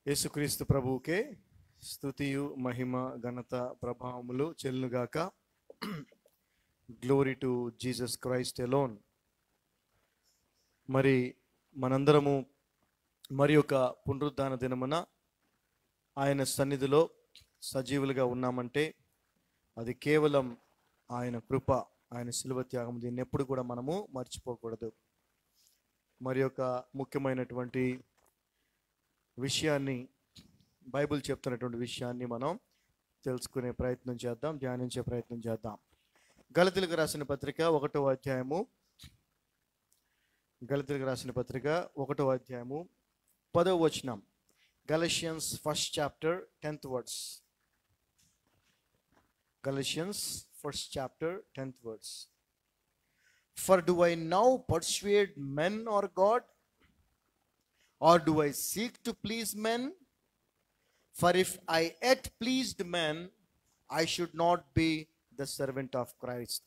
యేసుక్రీస్తు ప్రభువుకే స్తుతియు మహిమ ఘనత ప్రభావములు చెల్లుగాక. Glory to Jesus Christ alone. మరి మనందరము మరి ఒక పునరుద్ధాన దినమున ఆయన సన్నిధిలో సజీవులుగా ఉన్నామంటే అది కేవలం ఆయన కృప, ఆయన శిలువ త్యాగం. దీన్ని ఎప్పుడు కూడా మనము మర్చిపోకూడదు. మరి ఒక ముఖ్యమైనటువంటి విషయాన్ని, బైబిల్ చెప్తున్నటువంటి విషయాన్ని మనం తెలుసుకునే ప్రయత్నం చేద్దాం, ధ్యానించే ప్రయత్నం చేద్దాం. గలతీయులకు రాసిన పత్రిక 1వ అధ్యాయము, గలతీయులకు రాసిన పత్రిక 1వ అధ్యాయము 10వ వచనం. Galatians 1st chapter 10th words. Galatians 1st chapter 10th words. For do I now persuade men or God? Or do I seek to please men? For if I yet pleased men, I should not be the servant of Christ.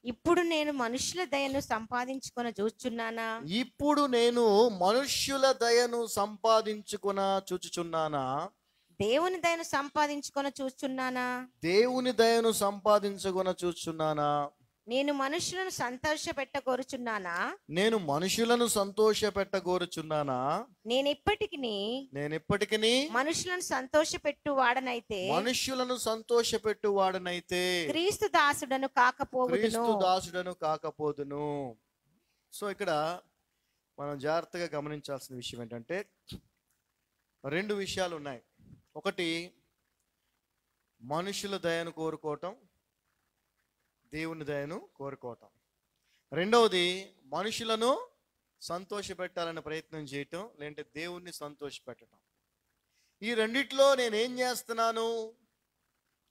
ఇప్పుడు నేను మనుషుల దయను సంపాదించుకొన చూచుచున్నానా? ఇప్పుడు నేను మనుష్యుల దయను సంపాదించుకొన చూచుచున్నానా? దేవుని దయను సంపాదించుకొన చూచుచున్నానా? దేవుని దయను సంపాదించుకొన చూచుచున్నానా? నేను మనుషులను సంతోషపెట్టగోరుచున్నానా? నేను మనుషులను సంతోషపెట్టగోరుచున్నానా? నేనిప్పటికిని మనుషులను సంతోషపెట్టు వాడనైతే, మనుషులను సంతోషపెట్టు వాడనైతే క్రీస్తు దాసుడను కాకపోదును. సో ఇక్కడ మనం జాగ్రత్తగా గమనించాల్సిన విషయం ఏంటంటే, రెండు విషయాలు ఉన్నాయి. ఒకటి, మనుషుల దయను కోరుకోవటం, దేవుని దయను కోరుకోవటం. రెండవది, మనుషులను సంతోషపెట్టాలని ప్రయత్నం చేయటం, లేదంటే దేవుణ్ణి సంతోషపెట్టడం. ఈ రెండిట్లో నేనేం చేస్తున్నాను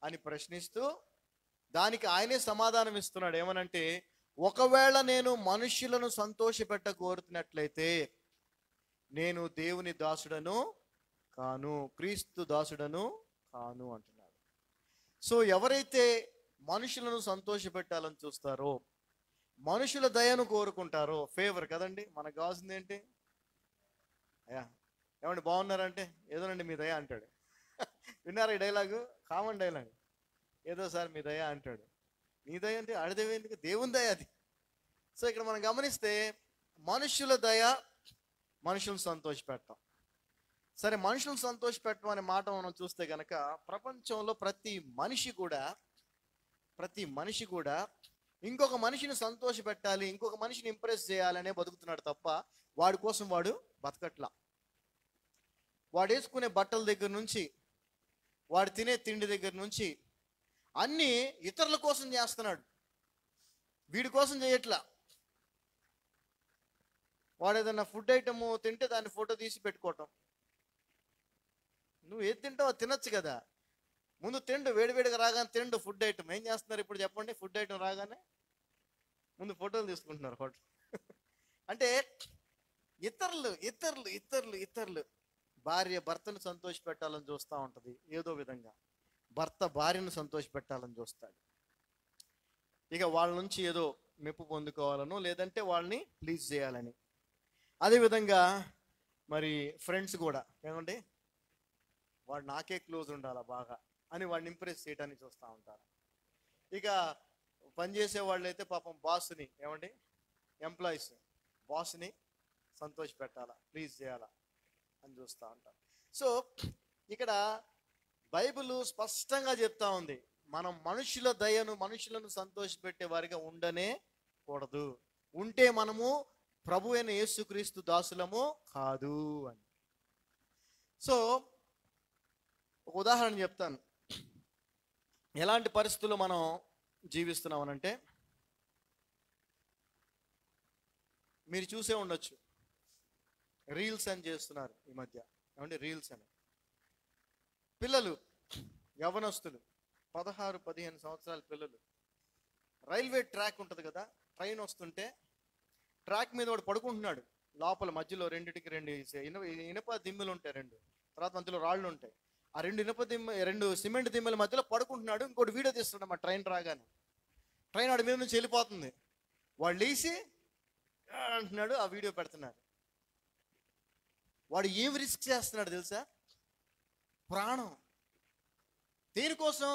అని ప్రశ్నిస్తూ దానికి ఆయనే సమాధానం ఇస్తున్నాడు. ఏమనంటే, ఒకవేళ నేను మనుషులను సంతోషపెట్ట కోరుతున్నట్లయితే నేను దేవుని దాసుడను కాను, క్రీస్తు దాసుడను కాను అంటున్నాడు. సో ఎవరైతే మనుషులను సంతోషపెట్టాలని చూస్తారో, మనుషుల దయను కోరుకుంటారో, ఫేవర్ కదండి. మనకు కావాల్సింది ఏంటి? అయ్యా ఏమండి బాగున్నారంటే, ఏదోనండి మీ దయ అంటాడు. విన్నారా ఈ డైలాగు? Common dialogue. ఏదో సార్ మీ దయ అంటాడు. నీ దయ అంటే అడిదేవేందుకు? దేవుని దయ అది. సో ఇక్కడ మనం గమనిస్తే మనుషుల దయ, మనుషులను సంతోషపెట్టడం. సరే, మనుషులను సంతోషపెట్టడం అనే మాట మనం చూస్తే కనుక, ప్రపంచంలో ప్రతి మనిషి కూడా ఇంకొక మనిషిని సంతోషపెట్టాలి, ఇంకొక మనిషిని ఇంప్రెస్ చేయాలనే బతుకుతున్నాడు తప్ప వాడి కోసం వాడు బతకట్లా. వాడు వేసుకునే బట్టల దగ్గర నుంచి, వాడు తినే తిండి దగ్గర నుంచి అన్నీ ఇతరుల కోసం చేస్తున్నాడు, వీడి కోసం చేయట్లా. వాడు ఏదన్నా ఫుడ్ ఐటమ్ తింటే దాన్ని ఫోటో తీసి పెట్టుకోవటం. నువ్వు ఏది తింటావో తినొచ్చు కదా, ముందు తిండు, వేడివేడిగా రాగానే తిండు. ఫుడ్ ఐటమ్ ఏం చేస్తున్నారు ఇప్పుడు చెప్పండి? ఫుడ్ ఐటమ్ రాగానే ముందు ఫోటోలు తీసుకుంటున్నారు హోటల్. అంటే ఇతరులు భార్య భర్తను సంతోషపెట్టాలని చూస్తూ ఉంటుంది, ఏదో విధంగా భర్త భార్యను సంతోషపెట్టాలని చూస్తాడు. ఇక వాళ్ళ నుంచి ఏదో మెప్పు పొందుకోవాలనో, లేదంటే వాళ్ళని ప్లీజ్ చేయాలని. అదేవిధంగా మరి ఫ్రెండ్స్ కూడా ఏమండి, వాడు నాకే క్లోజ్ ఉండాలా బాగా అని వాడిని ఇంప్రెస్ చేయడానికి చూస్తూ ఉంటారు. ఇక పనిచేసే వాళ్ళు అయితే పాపం బాస్ని, ఏమండి ఎంప్లాయీస్ బాస్ని సంతోషపెట్టాలా, ప్లీజ్ చేయాలా అని చూస్తూ ఉంటారు. సో ఇక్కడ బైబిల్ స్పష్టంగా చెప్తా ఉంది, మనం మనుషుల దయను, మనుషులను సంతోషపెట్టే వారిగా ఉండనే కూడదు. ఉంటే మనము ప్రభు అయిన యేసుక్రీస్తు దాసులము కాదు అని. సో ఒక ఉదాహరణ చెప్తాను. ఎలాంటి పరిస్థితుల్లో మనం జీవిస్తున్నామనంటే, మీరు చూసే ఉండొచ్చు, రీల్స్ అని చేస్తున్నారు ఈ మధ్య. ఏమంటే రీల్స్ అని పిల్లలు, యవ్వనస్తులు, 16-15 సంవత్సరాల పిల్లలు, రైల్వే ట్రాక్ ఉంటుంది కదా, ట్రైన్ వస్తుంటే ట్రాక్ మీద వాడు పడుకుంటున్నాడు. లోపల మధ్యలో రెండింటికి రెండు ఇనుప దిమ్మెలు ఉంటాయి, రెండు, తర్వాత మధ్యలో రాళ్ళు ఉంటాయి. ఆ రెండు సిమెంట్ దిమ్మల మధ్యలో పడుకుంటున్నాడు. ఇంకోటి వీడియో తీస్తున్నాడు మా ట్రైన్ రాగానే. ట్రైన్ వాడి మీద నుంచి వెళ్ళిపోతుంది, వాడు లేచి అంటున్నాడు, ఆ వీడియో పెడుతున్నారు. వాడు ఏం రిస్క్ చేస్తున్నాడు తెలుసా? ప్రాణం. దేనికోసం?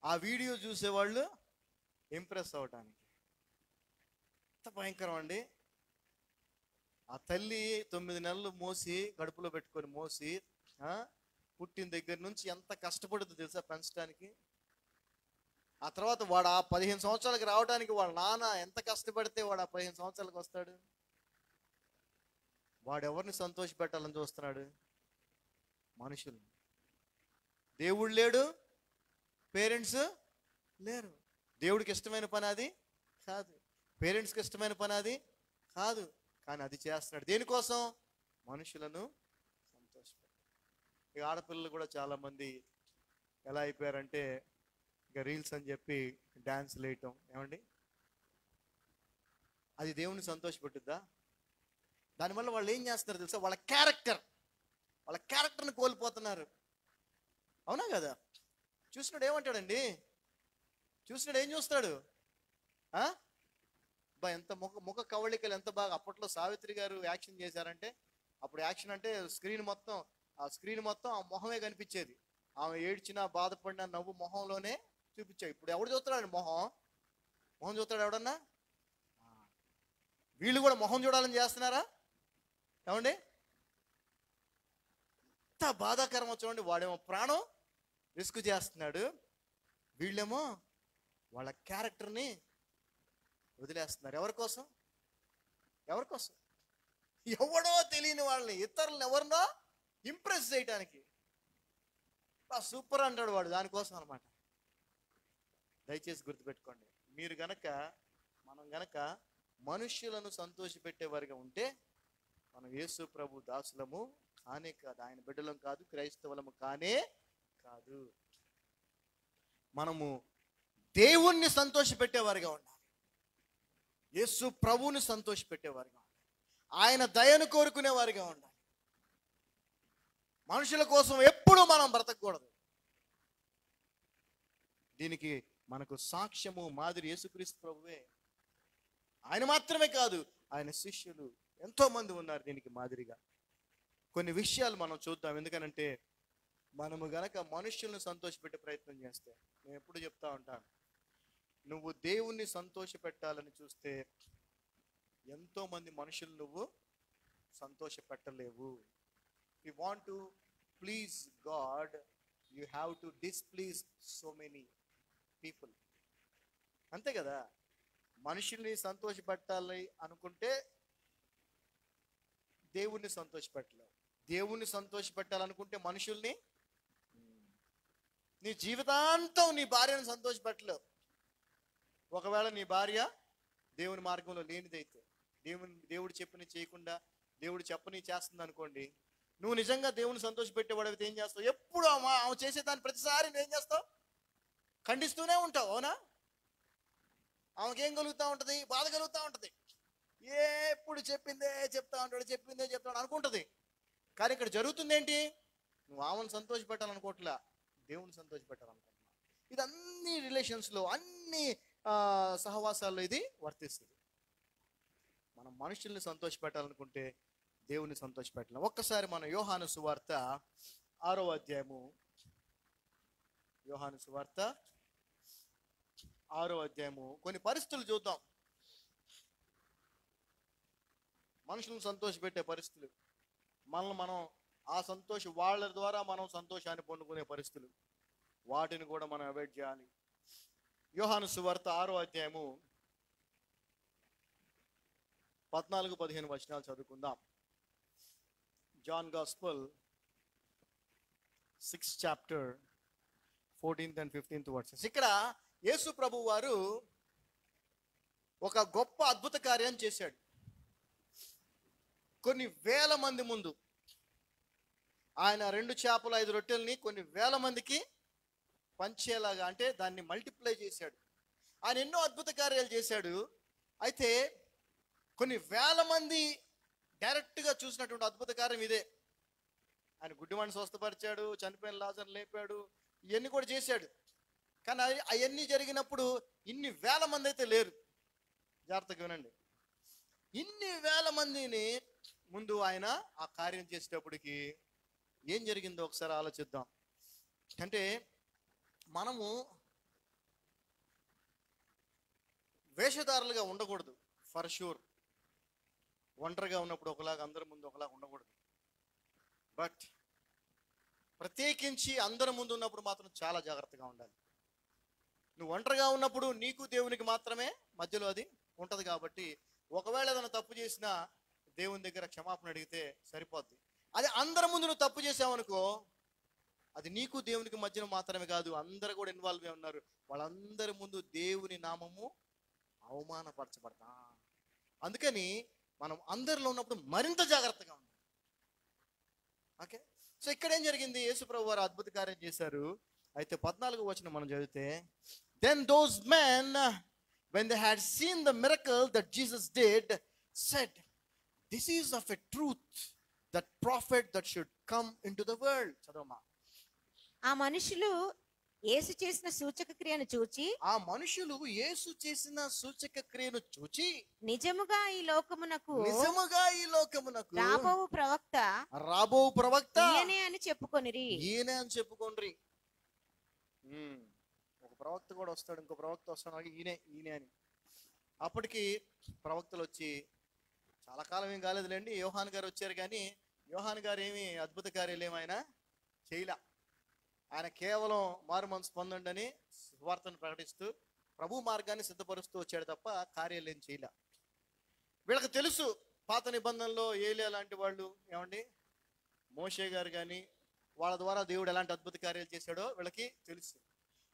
ఆ వీడియో చూసేవాళ్ళు ఇంప్రెస్ అవటానికి. ఎంత భయంకరం అండి. ఆ తల్లి 9 నెలలు మోసి, కడుపులో పెట్టుకొని మోసి, పుట్టిన దగ్గర నుంచి ఎంత కష్టపడుతుందో తెలుసా పెంచడానికి. ఆ తర్వాత వాడు ఆ 15 సంవత్సరాలకి రావడానికి వాళ్ళ నాన్న ఎంత కష్టపడితే వాడు ఆ 15 సంవత్సరాలకు వస్తాడు. వాడు ఎవరిని సంతోష పెట్టాలని చూస్తున్నాడు? మనుషులు. దేవుడు లేడు, పేరెంట్స్ లేరు. దేవుడికి ఇష్టమైన పని అది కాదు, పేరెంట్స్కి ఇష్టమైన పని అది కాదు. కానీ అది చేస్తున్నాడు. దేనికోసం? మనుషులను సంతోషపెట్టాలి. ఈ ఆడపిల్లలు కూడా చాలామంది ఎలా అయిపోయారంటే, ఇక రీల్స్ అని చెప్పి డ్యాన్స్లు వేయటం. ఏమండి, అది దేవుని సంతోషపెట్టుద్దా? దానివల్ల వాళ్ళు ఏం చేస్తున్నారు తెలుసా? వాళ్ళ క్యారెక్టర్ని కోల్పోతున్నారు. అవునా కదా? చూసినాడు ఏమంటాడండి? చూసినాడు ఏం చూస్తాడు? ఎంత ముఖ కవళికలు ఎంత బాగా. అప్పట్లో సావిత్రి గారు యాక్షన్ చేశారంటే, అప్పుడు యాక్షన్ అంటే స్క్రీన్ మొత్తం ఆ మొహమే కనిపించేది. ఆమె ఏడ్చినా బాధపడినా నవ్వు మొహంలోనే చూపించాయి. ఇప్పుడు ఎవడు చూస్తాడు మొహం చూస్తాడు ఎవడన్నా? వీళ్ళు కూడా మొహం చూడాలని చేస్తున్నారా? ఏమండి, ఎంత బాధాకరమో చూడండి. వాడేమో ప్రాణం రిస్క్ చేస్తున్నాడు, వీళ్ళేమో వాళ్ళ క్యారెక్టర్ని వదిలేస్తున్నారు. ఎవరి కోసం? ఎవడో తెలియని వాళ్ళని, ఇతరులను ఎవరినో ఇంప్రెస్ చేయడానికి. సూపర్ అంటాడు వాడు, దానికోసం అనమాట. దయచేసి గుర్తుపెట్టుకోండి, మనం గనక మనుష్యులను సంతోషపెట్టేవారిగా ఉంటే మనం యేసు ప్రభు దాసులము కానే కాదు, ఆయన బిడ్డలం కాదు, క్రైస్తవులము కానే కాదు. మనము దేవుణ్ణి సంతోషపెట్టేవారిగా ఉండాలి, యేసు ప్రభువుని సంతోషపెట్టేవారిగా ఉండాలి, ఆయన దయను కోరుకునేవారిగా ఉండాలి. మనుషుల కోసం ఎప్పుడూ మనం బ్రతకూడదు. దీనికి మనకు సాక్ష్యము, మాదిరి యేసుక్రీస్తు ప్రభువే. ఆయన మాత్రమే కాదు, ఆయన శిష్యులు ఎంతో మంది ఉన్నారు దీనికి మాదిరిగా. కొన్ని విషయాలు మనం చూద్దాం. ఎందుకనంటే మనము గనక మనుషులను సంతోషపెట్టే ప్రయత్నం చేస్తే, నేను ఎప్పుడు చెప్తా ఉంటాను, నువ్వు దేవుణ్ణి సంతోషపెట్టాలని చూస్తే ఎంతో మంది మనుషులు నువ్వు సంతోషపెట్టలేవు. You want to please God, you have to displease so many people. అంతే కదా? మనుషుల్ని సంతోషపెట్టాలి అనుకుంటే దేవుణ్ణి సంతోషపెట్టలేవు. దేవుణ్ణి సంతోషపెట్టాలనుకుంటే మనుషుల్ని, నీ జీవితాంతం నీ భార్యను సంతోషపెట్టలేవు. ఒకవేళ నీ భార్య దేవుని మార్గంలో లేనిదైతే, దేవుడు చెప్పని చేయకుండా దేవుడు చెప్పని చేస్తుంది అనుకోండి, నువ్వు నిజంగా దేవుని సంతోషపెట్టేవాడితే ఏం చేస్తావు? ఎప్పుడు ఆమె చేసేదాన్ని ప్రతిసారి నువ్వేం చేస్తావు? ఖండిస్తూనే ఉంటావు. అవునా? ఆమెకేం కలుగుతూ ఉంటుంది? బాధ కలుగుతూ ఉంటుంది. ఎప్పుడు చెప్పిందే చెప్తా ఉంటాడు అనుకుంటుంది. కానీ ఇక్కడ జరుగుతుంది ఏంటి? నువ్వు ఆమెను సంతోషపెట్టాలనుకోవట్లా, దేవుని సంతోషపెట్టాలనుకుంటున్నావు. ఇది అన్ని రిలేషన్స్లో, అన్ని సహవాసాల్లో ఇది వర్తిస్తుంది. మనం మనుషుల్ని సంతోషపెట్టాలనుకుంటే దేవుని సంతోషపెట్టలేం. ఒక్కసారి మనం యోహాను సువార్త 6వ అధ్యాయము, యోహాను సువార్త 6వ అధ్యాయము కొన్ని పరిస్థితులు చూద్దాం. మనుషులను సంతోషపెట్టే పరిస్థితులు, మనల్ని మనం వాళ్ళ ద్వారా మనం సంతోషాన్ని పొందుకునే పరిస్థితులు, వాటిని కూడా మనం అవాయిడ్ చేయాలి. యోహాను సువార్త 6వ అధ్యాయము 14-15 వచనాలు చదువుకుందాం. John gospel 6th chapter 14th and 15th verses. ఇక్కడ యేసు ప్రభు వారు ఒక గొప్ప అద్భుత కార్యం చేశాడు. కొన్ని వేల మంది ముందు ఆయన 2 చేపలు 5 రొట్టెల్ని కొన్ని వేల మందికి పంచేలాగా, అంటే దాన్ని మల్టిప్లై చేశాడు. ఆయన ఎన్నో అద్భుత కార్యాలు చేశాడు. అయితే కొన్ని వేల మంది డైరెక్ట్గా చూసినటువంటి అద్భుత కార్యం ఇదే. ఆయన గుడ్డివాడిని స్వస్థపరిచాడు, చనిపోయిన లాజరుని లేపాడు, ఇవన్నీ కూడా చేశాడు. కానీ అవన్నీ జరిగినప్పుడు ఇన్ని వేల మంది అయితే లేరు. జాగ్రత్తగా వినండి. ఇన్ని వేల మందిని ముందు ఆయన ఆ కార్యం చేసేటప్పటికి ఏం జరిగిందో ఒకసారి ఆలోచిద్దాం. అంటే మనము వేషధారులుగా ఉండకూడదు, ఫర్ షూర్. ఒంటరిగా ఉన్నప్పుడు ఒకలాగా, అందరి ముందు ఒకలాగా ఉండకూడదు. బట్ ప్రత్యేకించి అందరి ముందు ఉన్నప్పుడు మాత్రం చాలా జాగ్రత్తగా ఉండాలి. నువ్వు ఒంటరిగా ఉన్నప్పుడు నీకు దేవునికి మాత్రమే మధ్యలో అది ఉంటది. కాబట్టి ఒకవేళ ఏదైనా తప్పు చేసినా దేవుని దగ్గర క్షమాపణ అడిగితే సరిపోద్ది. అదే అందరి ముందు నువ్వు తప్పు చేసావనుకో, అది నీకు దేవునికి మధ్యన మాత్రమే కాదు, అందరు కూడా ఇన్వాల్వ్ అయి ఉన్నారు. వాళ్ళందరి ముందు దేవుని నామము అవమానపరచబడతా. అందుకని మనం అందరిలో ఉన్నప్పుడు మరింత జాగ్రత్తగా ఉండాలి. ఓకే, సో ఇక్కడ ఏం జరిగింది? యేసు ప్రభు వారు అద్భుత కార్యం చేశారు. అయితే 14వ వచనం మనం చదివితే, then those men when they had seen the miracle that Jesus did said, this is of a truth that prophet that should come into the world. చదవమా. ఆ మనుషులు యేసు చేసిన సూచక క్రియను చూచి, ఆ మనుషులు యేసు చేసిన సూచక క్రియను చూచి, నిజముగా ఈ లోకమునకు రాబోవు ప్రవక్త ఈయనే అని చెప్పుకొనిరి. ఈయనే అని చెప్పుకోండి. ఒక ప్రవక్త కూడా వస్తాడు, ఇంకో ప్రవక్త వస్తాడు, ఈయనే అని. అప్పటికి ప్రవక్తలు వచ్చి చాలా కాలం ఏం కాలేదులేండి. యోహాన్ గారు వచ్చారు, కానీ యోహాన్ గారు ఏమి అద్భుత కార్యాలు ఏమైనా చేయలే. ఆయన కేవలం మారు మనసు పొందండి అని సువార్తను ప్రకటిస్తూ ప్రభు మార్గాన్ని సిద్ధపరుస్తూ వచ్చాడు తప్ప కార్యాలు ఏం చేయలే. వీళ్ళకి తెలుసు, పాత నిబంధనలో ఏలియా లాంటి వాళ్ళు, ఏమండి మోషే గారు కానీ, వాళ్ళ ద్వారా దేవుడు ఎలాంటి అద్భుత కార్యాలు చేశాడో వీళ్ళకి తెలుసు.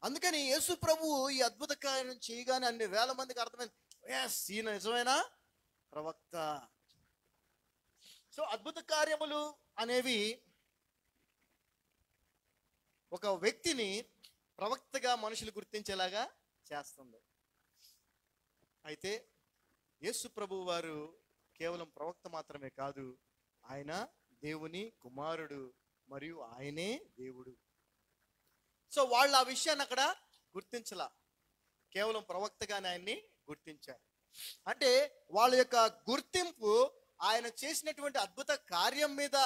అందుకని యేసు ప్రభు ఈ అద్భుత కార్యం చేయగానే అన్ని వేల మందికి అర్థమైంది, ఎస్ ఈయన నిజమైన ప్రవక్త. సో అద్భుత కార్యములు అనేవి ఒక వ్యక్తిని ప్రవక్తగా మనుషులు గుర్తించేలాగా చేస్తుంది. అయితే యేసు ప్రభు వారు కేవలం ప్రవక్త మాత్రమే కాదు, ఆయన దేవుని కుమారుడు మరియు ఆయనే దేవుడు. సో వాళ్ళు ఆ విషయాన్ని అక్కడ గుర్తించలా, కేవలం ప్రవక్తగానే ఆయన్ని గుర్తించారు. అంటే వాళ్ళ యొక్క గుర్తింపు ఆయన చేసినటువంటి అద్భుత కార్యం మీద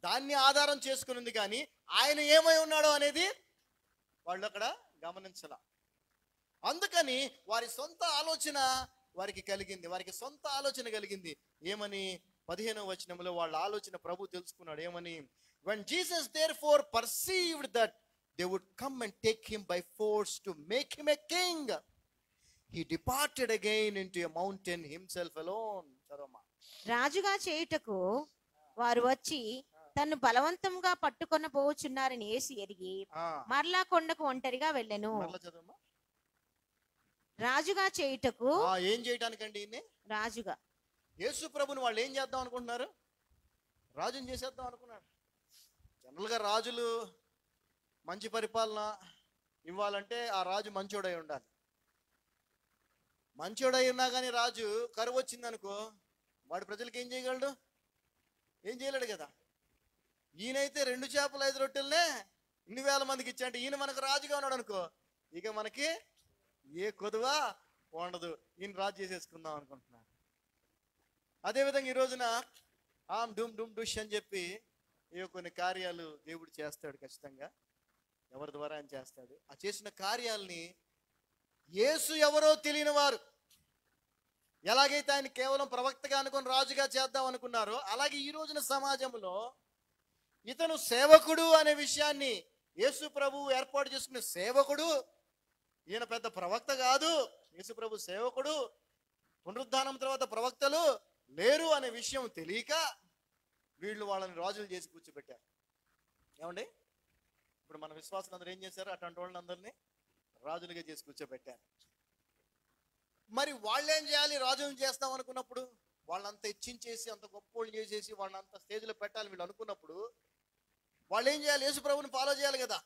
దాన్ని ఆధారం చేసుకుని ఉంది, కానీ ఆయన ఏమై ఉన్నాడో అనేది వాళ్ళు అక్కడ గమనించాల. అందుకని వారి సొంత ఆలోచన వారికి కలిగింది. ఏమని? 15వ వచనంలో వాళ్ళ ఆలోచన ప్రభు తెలుసుకున్నాడు. ఏమని? when Jesus therefore perceived that they would come and take him by force to make him a king, he departed again into a mountain himself alone. చదవమ్మా. రాజుగా చేయుటకు వారు వచ్చి తను బలవంతంగా పట్టుకొన పోవచ్చున్నారని యేసు ఎరిగి మరలా కొండకు ఒంటరిగా వెళ్ళెను. రాజుగా చేయుటకు, ఏం చేయడానికండి? రాజుగా యేసు ప్రభుని వాళ్ళు ఏం చేద్దాం అనుకుంటున్నారు? రాజుని చేసేద్దాం అనుకున్నాడు. జనరల్గా రాజులు మంచి పరిపాలన ఇవ్వాలంటే ఆ రాజు మంచోడై ఉండాలి. మంచోడై ఉన్నా కానీ రాజు కరువు వచ్చింది అనుకో, వాడు ప్రజలకు ఏం చేయగలడు? ఏం చేయలేడు కదా. ఈయనైతే 2 చేపలు 5 రొట్టెలనే ఇన్ని వేల మందికి ఇచ్చాంటే ఈయన మనకు రాజుగా ఉన్నాడు అనుకో, ఇక మనకి ఏ కొదువా ఉండదు, ఈయన రాజు చేసేసుకుందాం అనుకుంటున్నాడు. అదేవిధంగా ఈ రోజున డుమ్ డుమ్ డుష్ అని చెప్పి కొన్ని కార్యాలు దేవుడు చేస్తాడు. ఖచ్చితంగా ఎవరి ద్వారా ఆయన చేస్తాడు. ఆ చేసిన కార్యాలని యేసు ఎవరో తెలియని వారు ఎలాగైతే ఆయన కేవలం ప్రవక్తగా అనుకుని రాజుగా చేద్దాం అనుకున్నారో, అలాగే ఈ రోజున సమాజంలో ఇతను సేవకుడు అనే విషయాన్ని యేసు ప్రభు ఏర్పాటు చేసుకునే సేవకుడు, ఈయన పెద్ద ప్రవక్త కాదు, యేసు ప్రభు సేవకుడు, పునరుద్ధానం తర్వాత ప్రవక్తలు లేరు అనే విషయం తెలియక వీళ్ళు వాళ్ళని రాజులు చేసి కూర్చోబెట్టారు. ఏమండి, ఇప్పుడు మన విశ్వాసులందరూ ఏం చేశారు? అటువంటి వాళ్ళందరినీ రాజులుగా చేసి కూర్చోబెట్టారు. మరి వాళ్ళు ఏం చేయాలి? రాజులను చేస్తాం అనుకున్నప్పుడు వాళ్ళంతా ఇచ్చించేసి అంత గొప్పోళ్ళు చేసేసి వాళ్ళంతా స్టేజ్లో పెట్టాలి వీళ్ళు అనుకున్నప్పుడు వాళ్ళు ఏం చేయాలి? యేసు ప్రభుని ఫాలో చేయాలి కదా.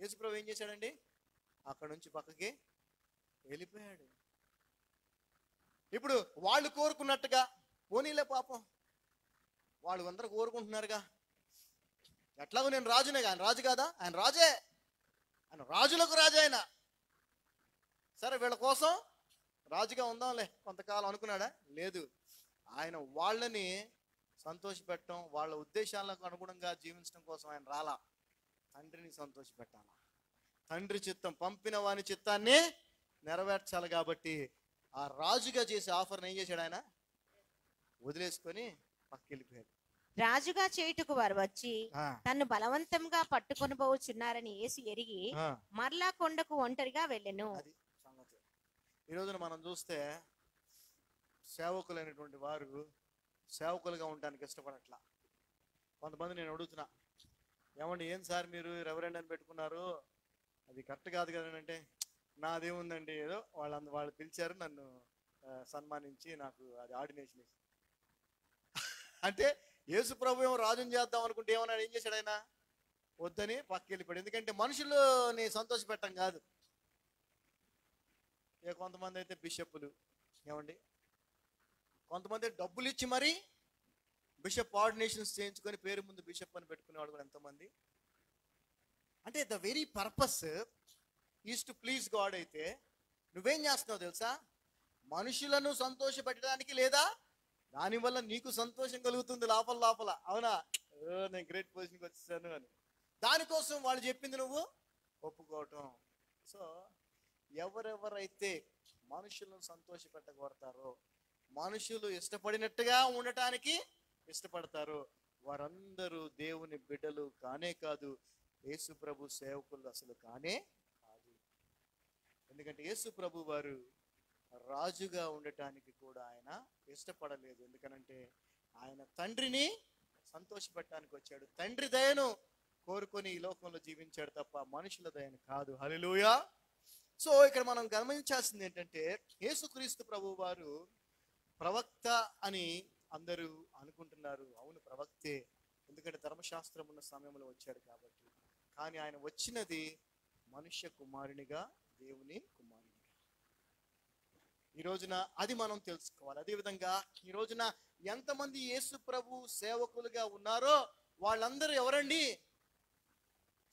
యేసు ప్రభు ఏం చేశాడండి? అక్కడ నుంచి పక్కకి వెళ్ళిపోయాడు. ఇప్పుడు వాళ్ళు కోరుకున్నట్టుగా పోనీలే పాపం, వాళ్ళు అందరూ కోరుకుంటున్నారుగా, ఎట్లాగో నేను రాజునే, ఆయన రాజు కాదా? ఆయన రాజే, ఆయన రాజులకు రాజు ఆయన. సరే వీళ్ళ కోసం రాజుగా ఉందాంలే కొంతకాలం అనుకున్నాడా? లేదు, ఆయన వాళ్ళని సంతోషపెట్టడం, వాళ్ళ ఉద్దేశాలకు అనుగుణంగా జీవించడం కోసం ఆయన రాలా. తండ్రిని సంతోషపెట్టాల. తండ్రి చిత్తం, పంపిన వాని చిత్తాన్ని నెరవేర్చాలి. కాబట్టి ఆ రాజుగా చేసే ఆఫర్ని ఏం చేశాడు ఆయన? వదిలేసుకొని పక్కెళ్ళిపోయాడు. రాజుగా చేయుటకు వారు వచ్చి తన్ను బలవంతంగా పట్టుకొని పోవచ్చున్నారని యేసు ఎరిగి మరలా కొండకు ఒంటరిగా వెళ్ళెను. అది సంగతి. ఈ రోజున మనం చూస్తే సేవకులైనటువంటి వారు సేవకులుగా ఉండడానికి ఇష్టపడట్లా. కొంతమంది నేను అడుగుతున్నా, ఏమండి ఏం సార్ మీరు రెవరెండ్ అని పెట్టుకున్నారు, అది కరెక్ట్ కాదు కదా అంటే, నాదేముందండి, ఏదో వాళ్ళు పిలిచారు, నన్ను సన్మానించి నాకు అది ఆర్డినేషన్ అంటే యేసు ప్రభు ఏమో రాజుని చేద్దాం అనుకుంటే ఏమన్నాడు? ఏం చేశాడు ఆయన? వద్దని పక్కెళ్ళిపోయాడు. ఎందుకంటే మనుషులని సంతోషపెట్టం కాదు. ఇక కొంతమంది అయితే బిషప్పులు, ఏమండి కొంతమంది డబ్బులు ఇచ్చి మరి బిషప్ ఆర్డినేషన్స్ చేయించుకొని పేరు ముందు బిషప్ అని పెట్టుకునేవాడు కూడా ఎంతమంది. అంటే the very purpose is to please God. అయితే నువ్వేం చేస్తున్నావు తెలుసా? మనుషులను సంతోష పెట్టడానికి, లేదా దానివల్ల నీకు సంతోషం కలుగుతుంది లోపల లోపల. అవునా, నేను గ్రేట్ పొజిషన్కి వచ్చేసాను అని, దానికోసం వాళ్ళు చెప్పింది నువ్వు ఒప్పుకోవటం. సో ఎవరెవరైతే మనుషులను సంతోష పెట్టగొడతారో, మనుషులు ఇష్టపడినట్టుగా ఉండటానికి ఇష్టపడతారో, వారందరూ దేవుని బిడ్డలు కానే కాదు, యేసు ప్రభు సేవకులు అసలు కానే కాదు. ఎందుకంటే యేసు ప్రభు వారు రాజుగా ఉండటానికి కూడా ఆయన ఇష్టపడలేదు. ఎందుకనంటే ఆయన తండ్రిని సంతోషపెట్టడానికి వచ్చాడు. తండ్రి దయను కోరుకొని ఈ లోకంలో జీవించాడు తప్ప మనుషుల దయను కాదు. హల్లెలూయా. సో ఇక్కడ మనం గమనించాల్సింది ఏంటంటే, యేసుక్రీస్తు ప్రభు వారు ప్రవక్త అని అందరూ అనుకుంటున్నారు. అవును, ప్రవక్తే, ఎందుకంటే ధర్మశాస్త్రం ఉన్న సమయంలో వచ్చాడు కాబట్టి. కానీ ఆయన వచ్చినది మనుష్య కుమారునిగా, దేవుని కుమారునిగా. ఈ రోజున అది మనం తెలుసుకోవాలి. అదేవిధంగా ఈ రోజున ఎంతమంది యేసు ప్రభు సేవకులుగా ఉన్నారో వాళ్ళందరూ ఎవరండి?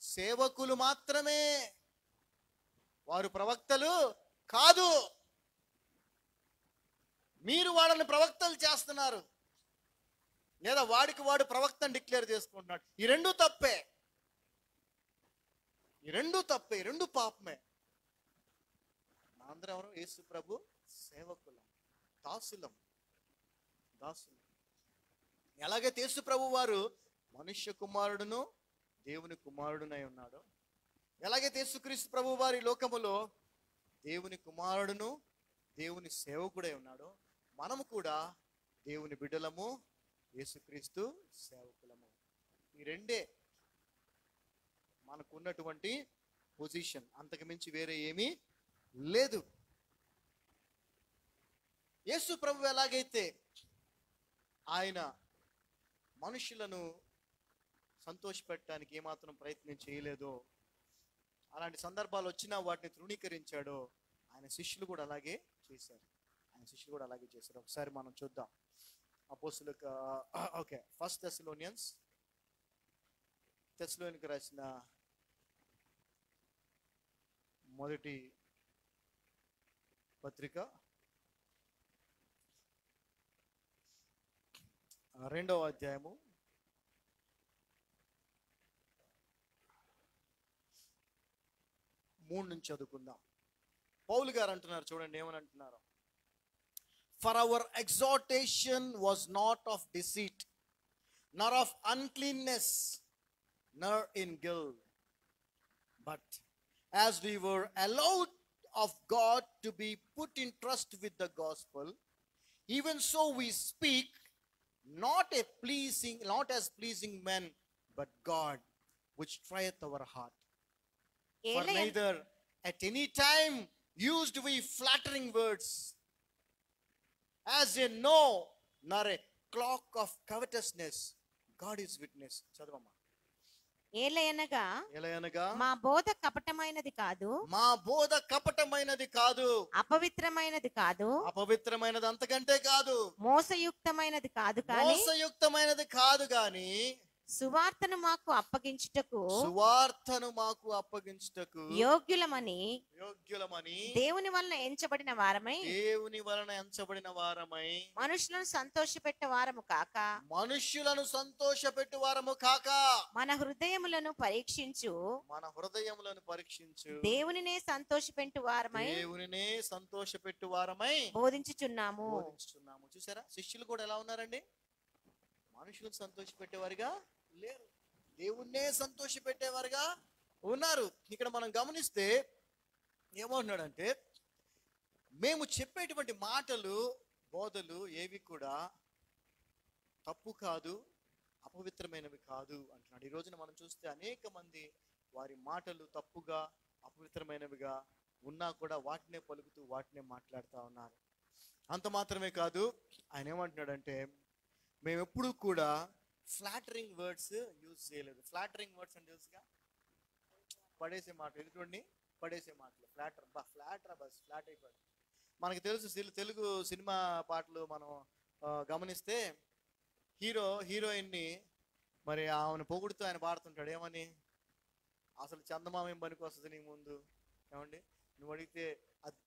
సేవకులు మాత్రమే, వారు ప్రవక్తలు కాదు. మీరు వాళ్ళని ప్రవక్తలు చేస్తున్నారు, లేదా వాడికి వాడు ప్రవక్తను డిక్లేర్ చేసుకుంటున్నాడు. ఈ రెండు తప్పే, ఈ రెండు పాపమే. అందరం ఎవరు? యేసు ప్రభు సేవకులం, దాసులం. ఎలాగైతే యేసు ప్రభు వారు మనుష్య కుమారుడును దేవుని కుమారుడునై ఉన్నాడో, ఎలాగైతే యేసుక్రీస్తు ప్రభు వారి లోకములో దేవుని కుమారుడును దేవుని సేవకుడై ఉన్నాడో, మనము కూడా దేవుని బిడ్డలము, యేసుక్రీస్తు సేవకులము. ఈ రెండే మనకున్నటువంటి పొజిషన్, అంతకు మించి వేరే ఏమీ లేదు. యేసు ప్రభు ఎలాగైతే ఆయన మనుషులను సంతోషపెట్టడానికి ఏమాత్రం ప్రయత్నం చేయలేదో, అలాంటి సందర్భాలు వచ్చినా వాటిని తృణీకరించాడో, ఆయన శిష్యులు కూడా అలాగే చేశారు. ఒకసారి మనం చూద్దాం. అపోస్తులకు ఫస్ట్ తెస్సలోనికీయులకు రాసిన మొదటి పత్రిక 2వ అధ్యాయము 3 నుంచి చదువుకుందాం. పౌలు గారు అంటున్నారు, చూడండి ఏమని అంటున్నారు. For our exhortation was not of deceit, nor of uncleanness, nor in guilt, but as we were allowed of God to be put in trust with the gospel, even so we speak, not as pleasing men, but God, which trieth our heart. For neither at any time used we flattering words, as a no, nor a cloak of covetousness. God is witness. చదవమ్మా. ఏలయనగా మా బోధ కపటమైనది కాదు, అపవిత్రమైనది అంతకంటే కాదు, మోసయుక్తమైనది కాదు కానీ సువార్తను మాకు అప్పగించుటకు యోగ్యులమని దేవుని వలన ఎంచబడిన వారమై మనుషులను సంతోషపెట్టే వారము కాక మన హృదయములను పరీక్షించు దేవునినే సంతోషపెట్టు వారమై బోధించుచున్నాము. చూసారా, శిష్యులు కూడా ఎలా ఉన్నారండి? మనుషులను సంతోషపెట్టేవారుగా లేరు, దేవుణ్ణే సంతోషపెట్టేవారుగా ఉన్నారు. ఇక్కడ మనం గమనిస్తే ఏమంటున్నాడంటే, మేము చెప్పేటువంటి మాటలు, బోధలు ఏవి కూడా తప్పు కాదు, అపవిత్రమైనవి కాదు అంటున్నాడు. ఈ రోజున మనం చూస్తే అనేక మంది వారి మాటలు తప్పుగా, అపవిత్రమైనవిగా ఉన్నా కూడా వాటినే పలుకుతూ వాటినే మాట్లాడుతూ ఉన్నారు. అంత మాత్రమే కాదు, ఆయన ఏమంటున్నాడంటే, మేము ఎప్పుడు కూడా ఫ్లాటరింగ్ వర్డ్స్ యూజ్ చేయలేదు. ఫ్లాటరింగ్ వర్డ్స్ అంటే తెలుసుగా, పడేసే మాట, ఎదుటి పడేసే మాటలు, ఫ్లాట్ అయిపోయాడు. మనకి తెలుసు, తెలుగు సినిమా పాటలు మనం గమనిస్తే హీరోయిన్ని మరి ఆమెను పొగుడుతూ ఆయన పాడుతుంటాడు. ఏమని? అసలు చందమామ ఏం పనికి వస్తుంది నీ ముందు, ఏమండి నువ్వు అడిగితే అది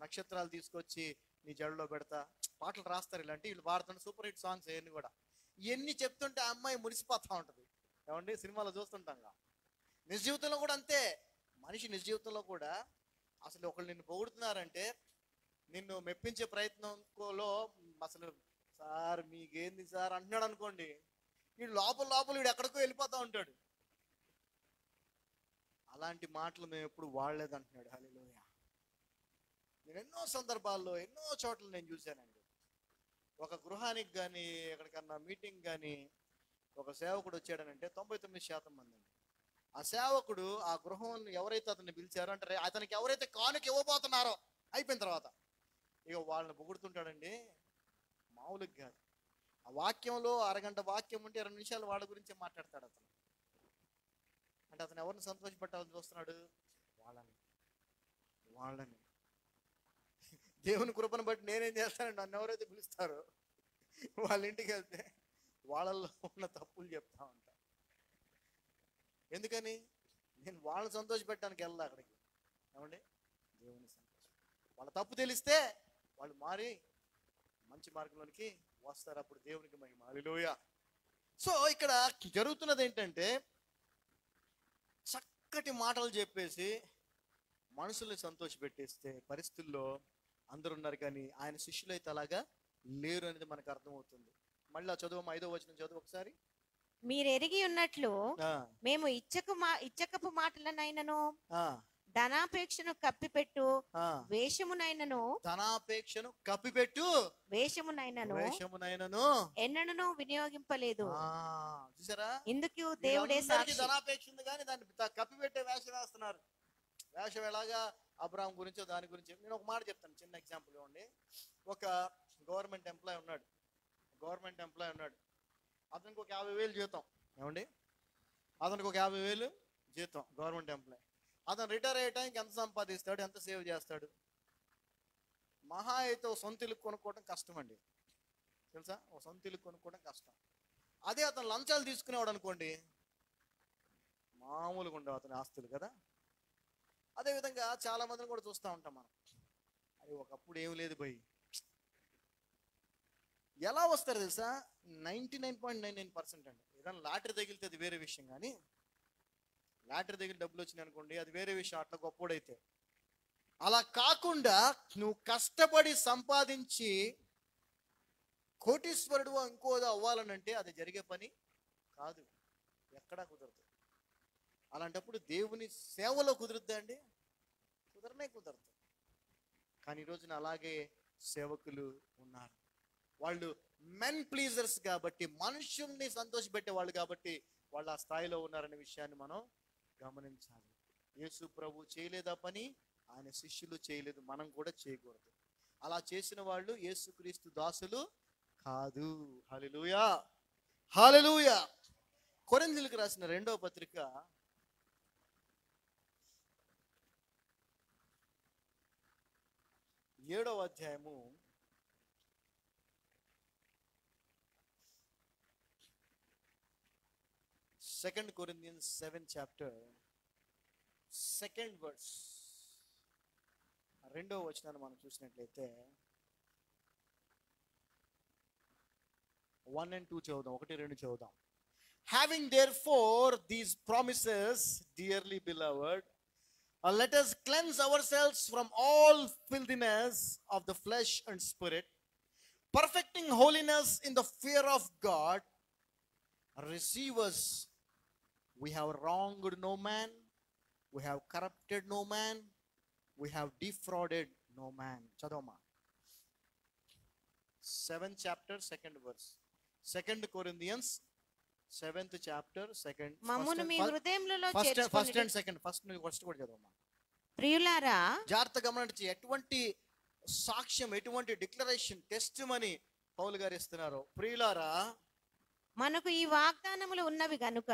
నక్షత్రాలు తీసుకొచ్చి నీ జడలో పెడతా, పాటలు రాస్తారు ఇలాంటి, వీళ్ళు పాడుతుంటే సూపర్ హిట్ సాంగ్స్ అవన్నీ కూడా. ఇవన్నీ చెప్తుంటే ఆ అమ్మాయి మురిసిపోతా ఉంటుంది, ఏమండి సినిమాలో చూస్తుంటాం. నిజ జీవితంలో కూడా అంతే. మనిషి నిజ జీవితంలో కూడా అసలు ఒకళ్ళు నిన్ను పొగుడుతున్నారంటే, నిన్ను మెప్పించే ప్రయత్నంలో అసలు సార్ మీకేంది సార్ అంటున్నాడు అనుకోండి, వీడు లోపల వీడు ఎక్కడికో వెళ్ళిపోతా ఉంటాడు. అలాంటి మాటలు మేము ఎప్పుడు వాడలేదు అంటున్నాడు. హల్లెలూయా. నేను ఎన్నో సందర్భాల్లో, ఎన్నో చోట్ల నేను చూశానండి. ఒక గృహానికి కానీ, ఎక్కడికన్నా మీటింగ్ కానీ ఒక సేవకుడు వచ్చాడనంటే 99% మంది అండి. ఆ సేవకుడు ఆ గృహం ఎవరైతే అతన్ని పిలిచారో అంటే, అతనికి ఎవరైతే కానుక ఇవ్వబోతున్నారో అయిపోయిన తర్వాత ఇక వాళ్ళని పొగుడుతుంటాడండి, మామూలుగా కాదు. ఆ వాక్యంలో అరగంట వాక్యం ఉంటే 20 నిమిషాలు వాళ్ళ గురించి మాట్లాడతాడు అతను. అంటే అతను ఎవరిని సంతోషపెట్టాలని చూస్తున్నాడు? వాళ్ళని. దేవుని కృపను బట్టి నేనేం చేస్తానండి, నన్ను ఎవరైతే పిలుస్తారో వాళ్ళ ఇంటికి వెళ్తే వాళ్ళల్లో ఉన్న తప్పులు చెప్తా ఉంటా. ఎందుకని? నేను వాళ్ళని సంతోషపెట్టడానికి వెళ్ళా అక్కడికి, ఏమండి దేవుని వాళ్ళ తప్పు తెలిస్తే వాళ్ళు మారి మంచి మార్గంలోనికి వస్తారు. అప్పుడు దేవునికి మహిమ. హల్లెలూయా. సో ఇక్కడ జరుగుతున్నది ఏంటంటే, చక్కటి మాటలు చెప్పేసి మనుషుల్ని సంతోషపెట్టేస్తే పరిస్థితుల్లో అందరు ఉన్నారు, కానీ ఆయన శిష్యులు అయితే అలాగా లేరు అనేది మనకు అర్థమవుతుంది. మళ్ళీ చదువు, 5వ వచనం చదువు ఒకసారి. మీరు ఎరిగి ఉన్నట్లు మేము ఇచ్చకపు మాటలనైనను ధనాపేక్షను కప్పిపెట్టు వేషమునైనను ఎన్నడూ వినియోగింపలేదు. చూసారా, ఇందుకు దేవుడే సాక్షి. ధనాపేక్ష ఉంది కానీ దాన్ని కప్పిపెట్టే వేషం వేస్తున్నారు. వేషం ఎలాగా? అబ్రాహాం గురించో దాని గురించి. నేను ఒక మాట చెప్తాను, చిన్న ఎగ్జాంపుల్ ఇవ్వండి. ఒక గవర్నమెంట్ ఎంప్లాయ్ ఉన్నాడు. అతనికి ఒక 50,000 జీతం, ఏమండి అతనికి ఒక 50,000 జీతం గవర్నమెంట్ ఎంప్లాయ్. అతను రిటైర్ అయ్యే టైంకి ఎంత సంపాదిస్తాడు, ఎంత సేవ్ చేస్తాడు? మహా అయితే ఓ సొంత ఇల్లు కొనుక్కోవడం కష్టం అండి, తెలుసా? ఓ సొంత ఇల్లు కొనుక్కోవడం కష్టం. అదే అతను లంచాలు తీసుకునేవాడు అనుకోండి, మామూలుగా ఉండవు అతని ఆస్తులు కదా. అదేవిధంగా చాలా మందిని కూడా చూస్తూ ఉంటాం మనం. అది ఒకప్పుడు ఏం లేదు భయ్, ఎలా వస్తారు తెలుసా? 99.99% అండి. ఏదైనా లాటరీ తగిలితే అది వేరే విషయం, కానీ లాటరీ తగిలి డబ్బులు వచ్చినాయి అనుకోండి, అది వేరే విషయం. అట్లా గొప్పోడైతే. అలా కాకుండా నువ్వు కష్టపడి సంపాదించి కోటీశ్వరుడు ఇంకోదో అవ్వాలనంటే అది జరిగే పని కాదు, ఎక్కడా కుదరదు. అలాంటప్పుడు దేవుని సేవలో కుదురుద్దా అండి? కుదరదు. కానీ ఈరోజున అలాగే సేవకులు ఉన్నారు. వాళ్ళు మెన్ ప్లీజర్స్ కాబట్టి, మనుషుల్ని సంతోషపెట్టే వాళ్ళు కాబట్టి వాళ్ళు ఆ స్థాయిలో ఉన్నారనే విషయాన్ని మనం గమనించాలి. యేసు ప్రభు చేయలేదా పని, ఆయన శిష్యులు చేయలేదు, మనం కూడా చేయకూడదు. అలా చేసిన వాళ్ళు యేసుక్రీస్తు దాసులు కాదు. హల్లెలూయా, హల్లెలూయా. కొరింథీయులకు రాసిన 2వ పత్రిక 7వ అధ్యాయము 8 2 Corinthians 7 chapter 2nd verse, రెండవ వచనాన్ని మనం చూసినట్లయితే 1 and 2 చదువుదాం, 1, 2 చదువుదాం. Having therefore these promises, dearly beloved, let us cleanse ourselves from all filthiness of the flesh and spirit, perfecting holiness in the fear of God. Receive us. We have wronged no man, we have corrupted no man, we have defrauded no man. Chadoma 7th chapter 2nd verse, 2 Corinthians 7th chapter 2nd. మమ్మును మీ హృదయములలో first చేర్చుకొనుడి. And second, first కూడా చదవమ్మా. ప్రియులారా, జాగ్రత్తగా గమనించి ఎటువంటి సాక్ష్యం, ఎటువంటి declaration, test మని పౌలు గారు ఇస్తున్నారు. ప్రియులారా, మనకు ఈ వాగ్దానములు ఉన్నవి గనుక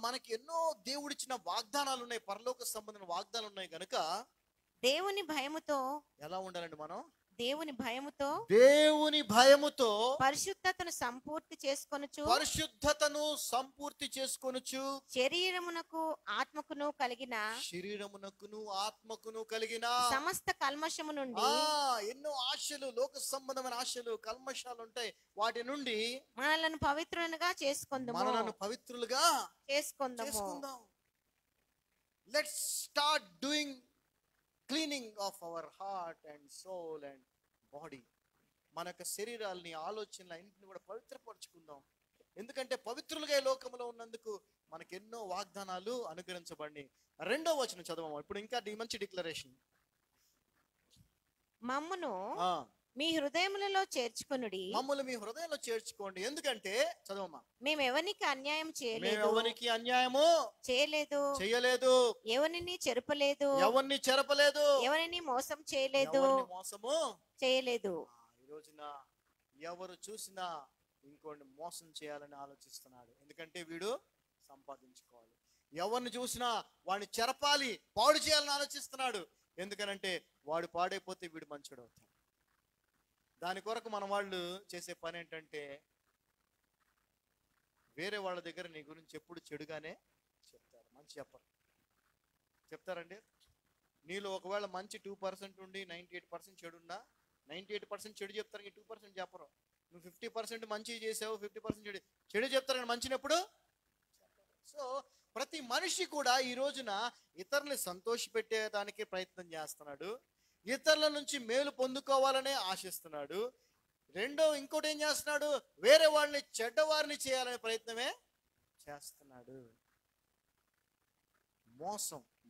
మనకి ఎన్నో దేవుడిచ్చిన వాగ్దానాలు ఉన్నాయి, పరలోక సంబంధమైన వాగ్దానాలు ఉన్నాయి గనుక దేవుని భయముతో, ఎలా ఉండాలండి మనం? దేవుని భయముతో, దేవుని భయముతో పరిశుద్ధతను సంపూర్తి చేసుకొనుచు, పరిశుద్ధతను సంపూర్తి చేసుకొనుచు, శరీరమునకు ఆత్మకును కలిగిన, శరీరమునకును ఆత్మకును కలిగిన సమస్త కల్మషము నుండి, ఎన్నో ఆశలు, లోక సంబంధమైన ఆశలు, కల్మషాలు ఉంటాయి, వాటి నుండి మనలను పవిత్రులుగా చేసుకొందుము, మనలను పవిత్రులుగా చేసుకొందుము. Let's start doing cleaning of our heart and soul and body. మన యొక్క శరీరాలని, ఆలోచనలు అన్నింటిని కూడా పవిత్రపరచుకుందాం. ఎందుకంటే పవిత్రులుగా ఈ లోకంలో ఉన్నందుకు మనకు ఎన్నో వాగ్దానాలు అనుగ్రహించబడి. 2వ వచనం చదవము. ఇప్పుడు ఇంకా మంచి డిక్లరేషన్. మమ్మును మీ హృదయములలో చేర్చుకొనుడి, మమ్మల్ని మీ హృదయంలో చేర్చుకోండి. ఎందుకంటే చదవమ్మా, మేము ఎవరికి అన్యాయం చేయలేదు, ఎవరికి అన్యాయము చేయలేదు, ఎవరిని చెరపలేదు, ఎవరిని చెరపలేదు, ఎవరిని మోసం చేయలేదు, మోసము చేయలేదు. ఈ రోజున ఎవరు చూసినా ఇంకోటి మోసం చేయాలని ఆలోచిస్తున్నాడు. ఎందుకంటే వీడు సంపాదించుకోవాలి. ఎవరిని చూసినా వాడిని చెరపాలి, పాడు చేయాలని ఆలోచిస్తున్నాడు. ఎందుకనంటే వాడు పాడైపోతే వీడు మంచోడు అవుతాడు. దాని కొరకు మన వాళ్ళు చేసే పని ఏంటంటే, వేరే వాళ్ళ దగ్గర నీ గురించి ఎప్పుడు చెడుగానే చెప్తారు, మంచి చెప్పరు. చెప్తారండి. నీలో ఒకవేళ మంచి 2% ఉండి 98% చెడు ఉన్నా 98% చెడు చెప్తారు, 2% చెప్పరు. నువ్వు 50% మంచి చేసావు, 50% చెడు చెప్తారు, కానీ మంచినప్పుడు. సో ప్రతి మనిషి కూడా ఈ రోజున ఇతరుల్ని సంతోషపెట్టేదానికి ప్రయత్నం చేస్తున్నాడు, ఇతరుల నుంచి మేలు పొందుకోవాలనే ఆశిస్తున్నాడు. ఇంకోటి ఏం చేస్తున్నాడు, వేరే వాళ్ళని చెడ్డవారిని చేయాలనే ప్రయత్నమే చేస్తున్నాడు.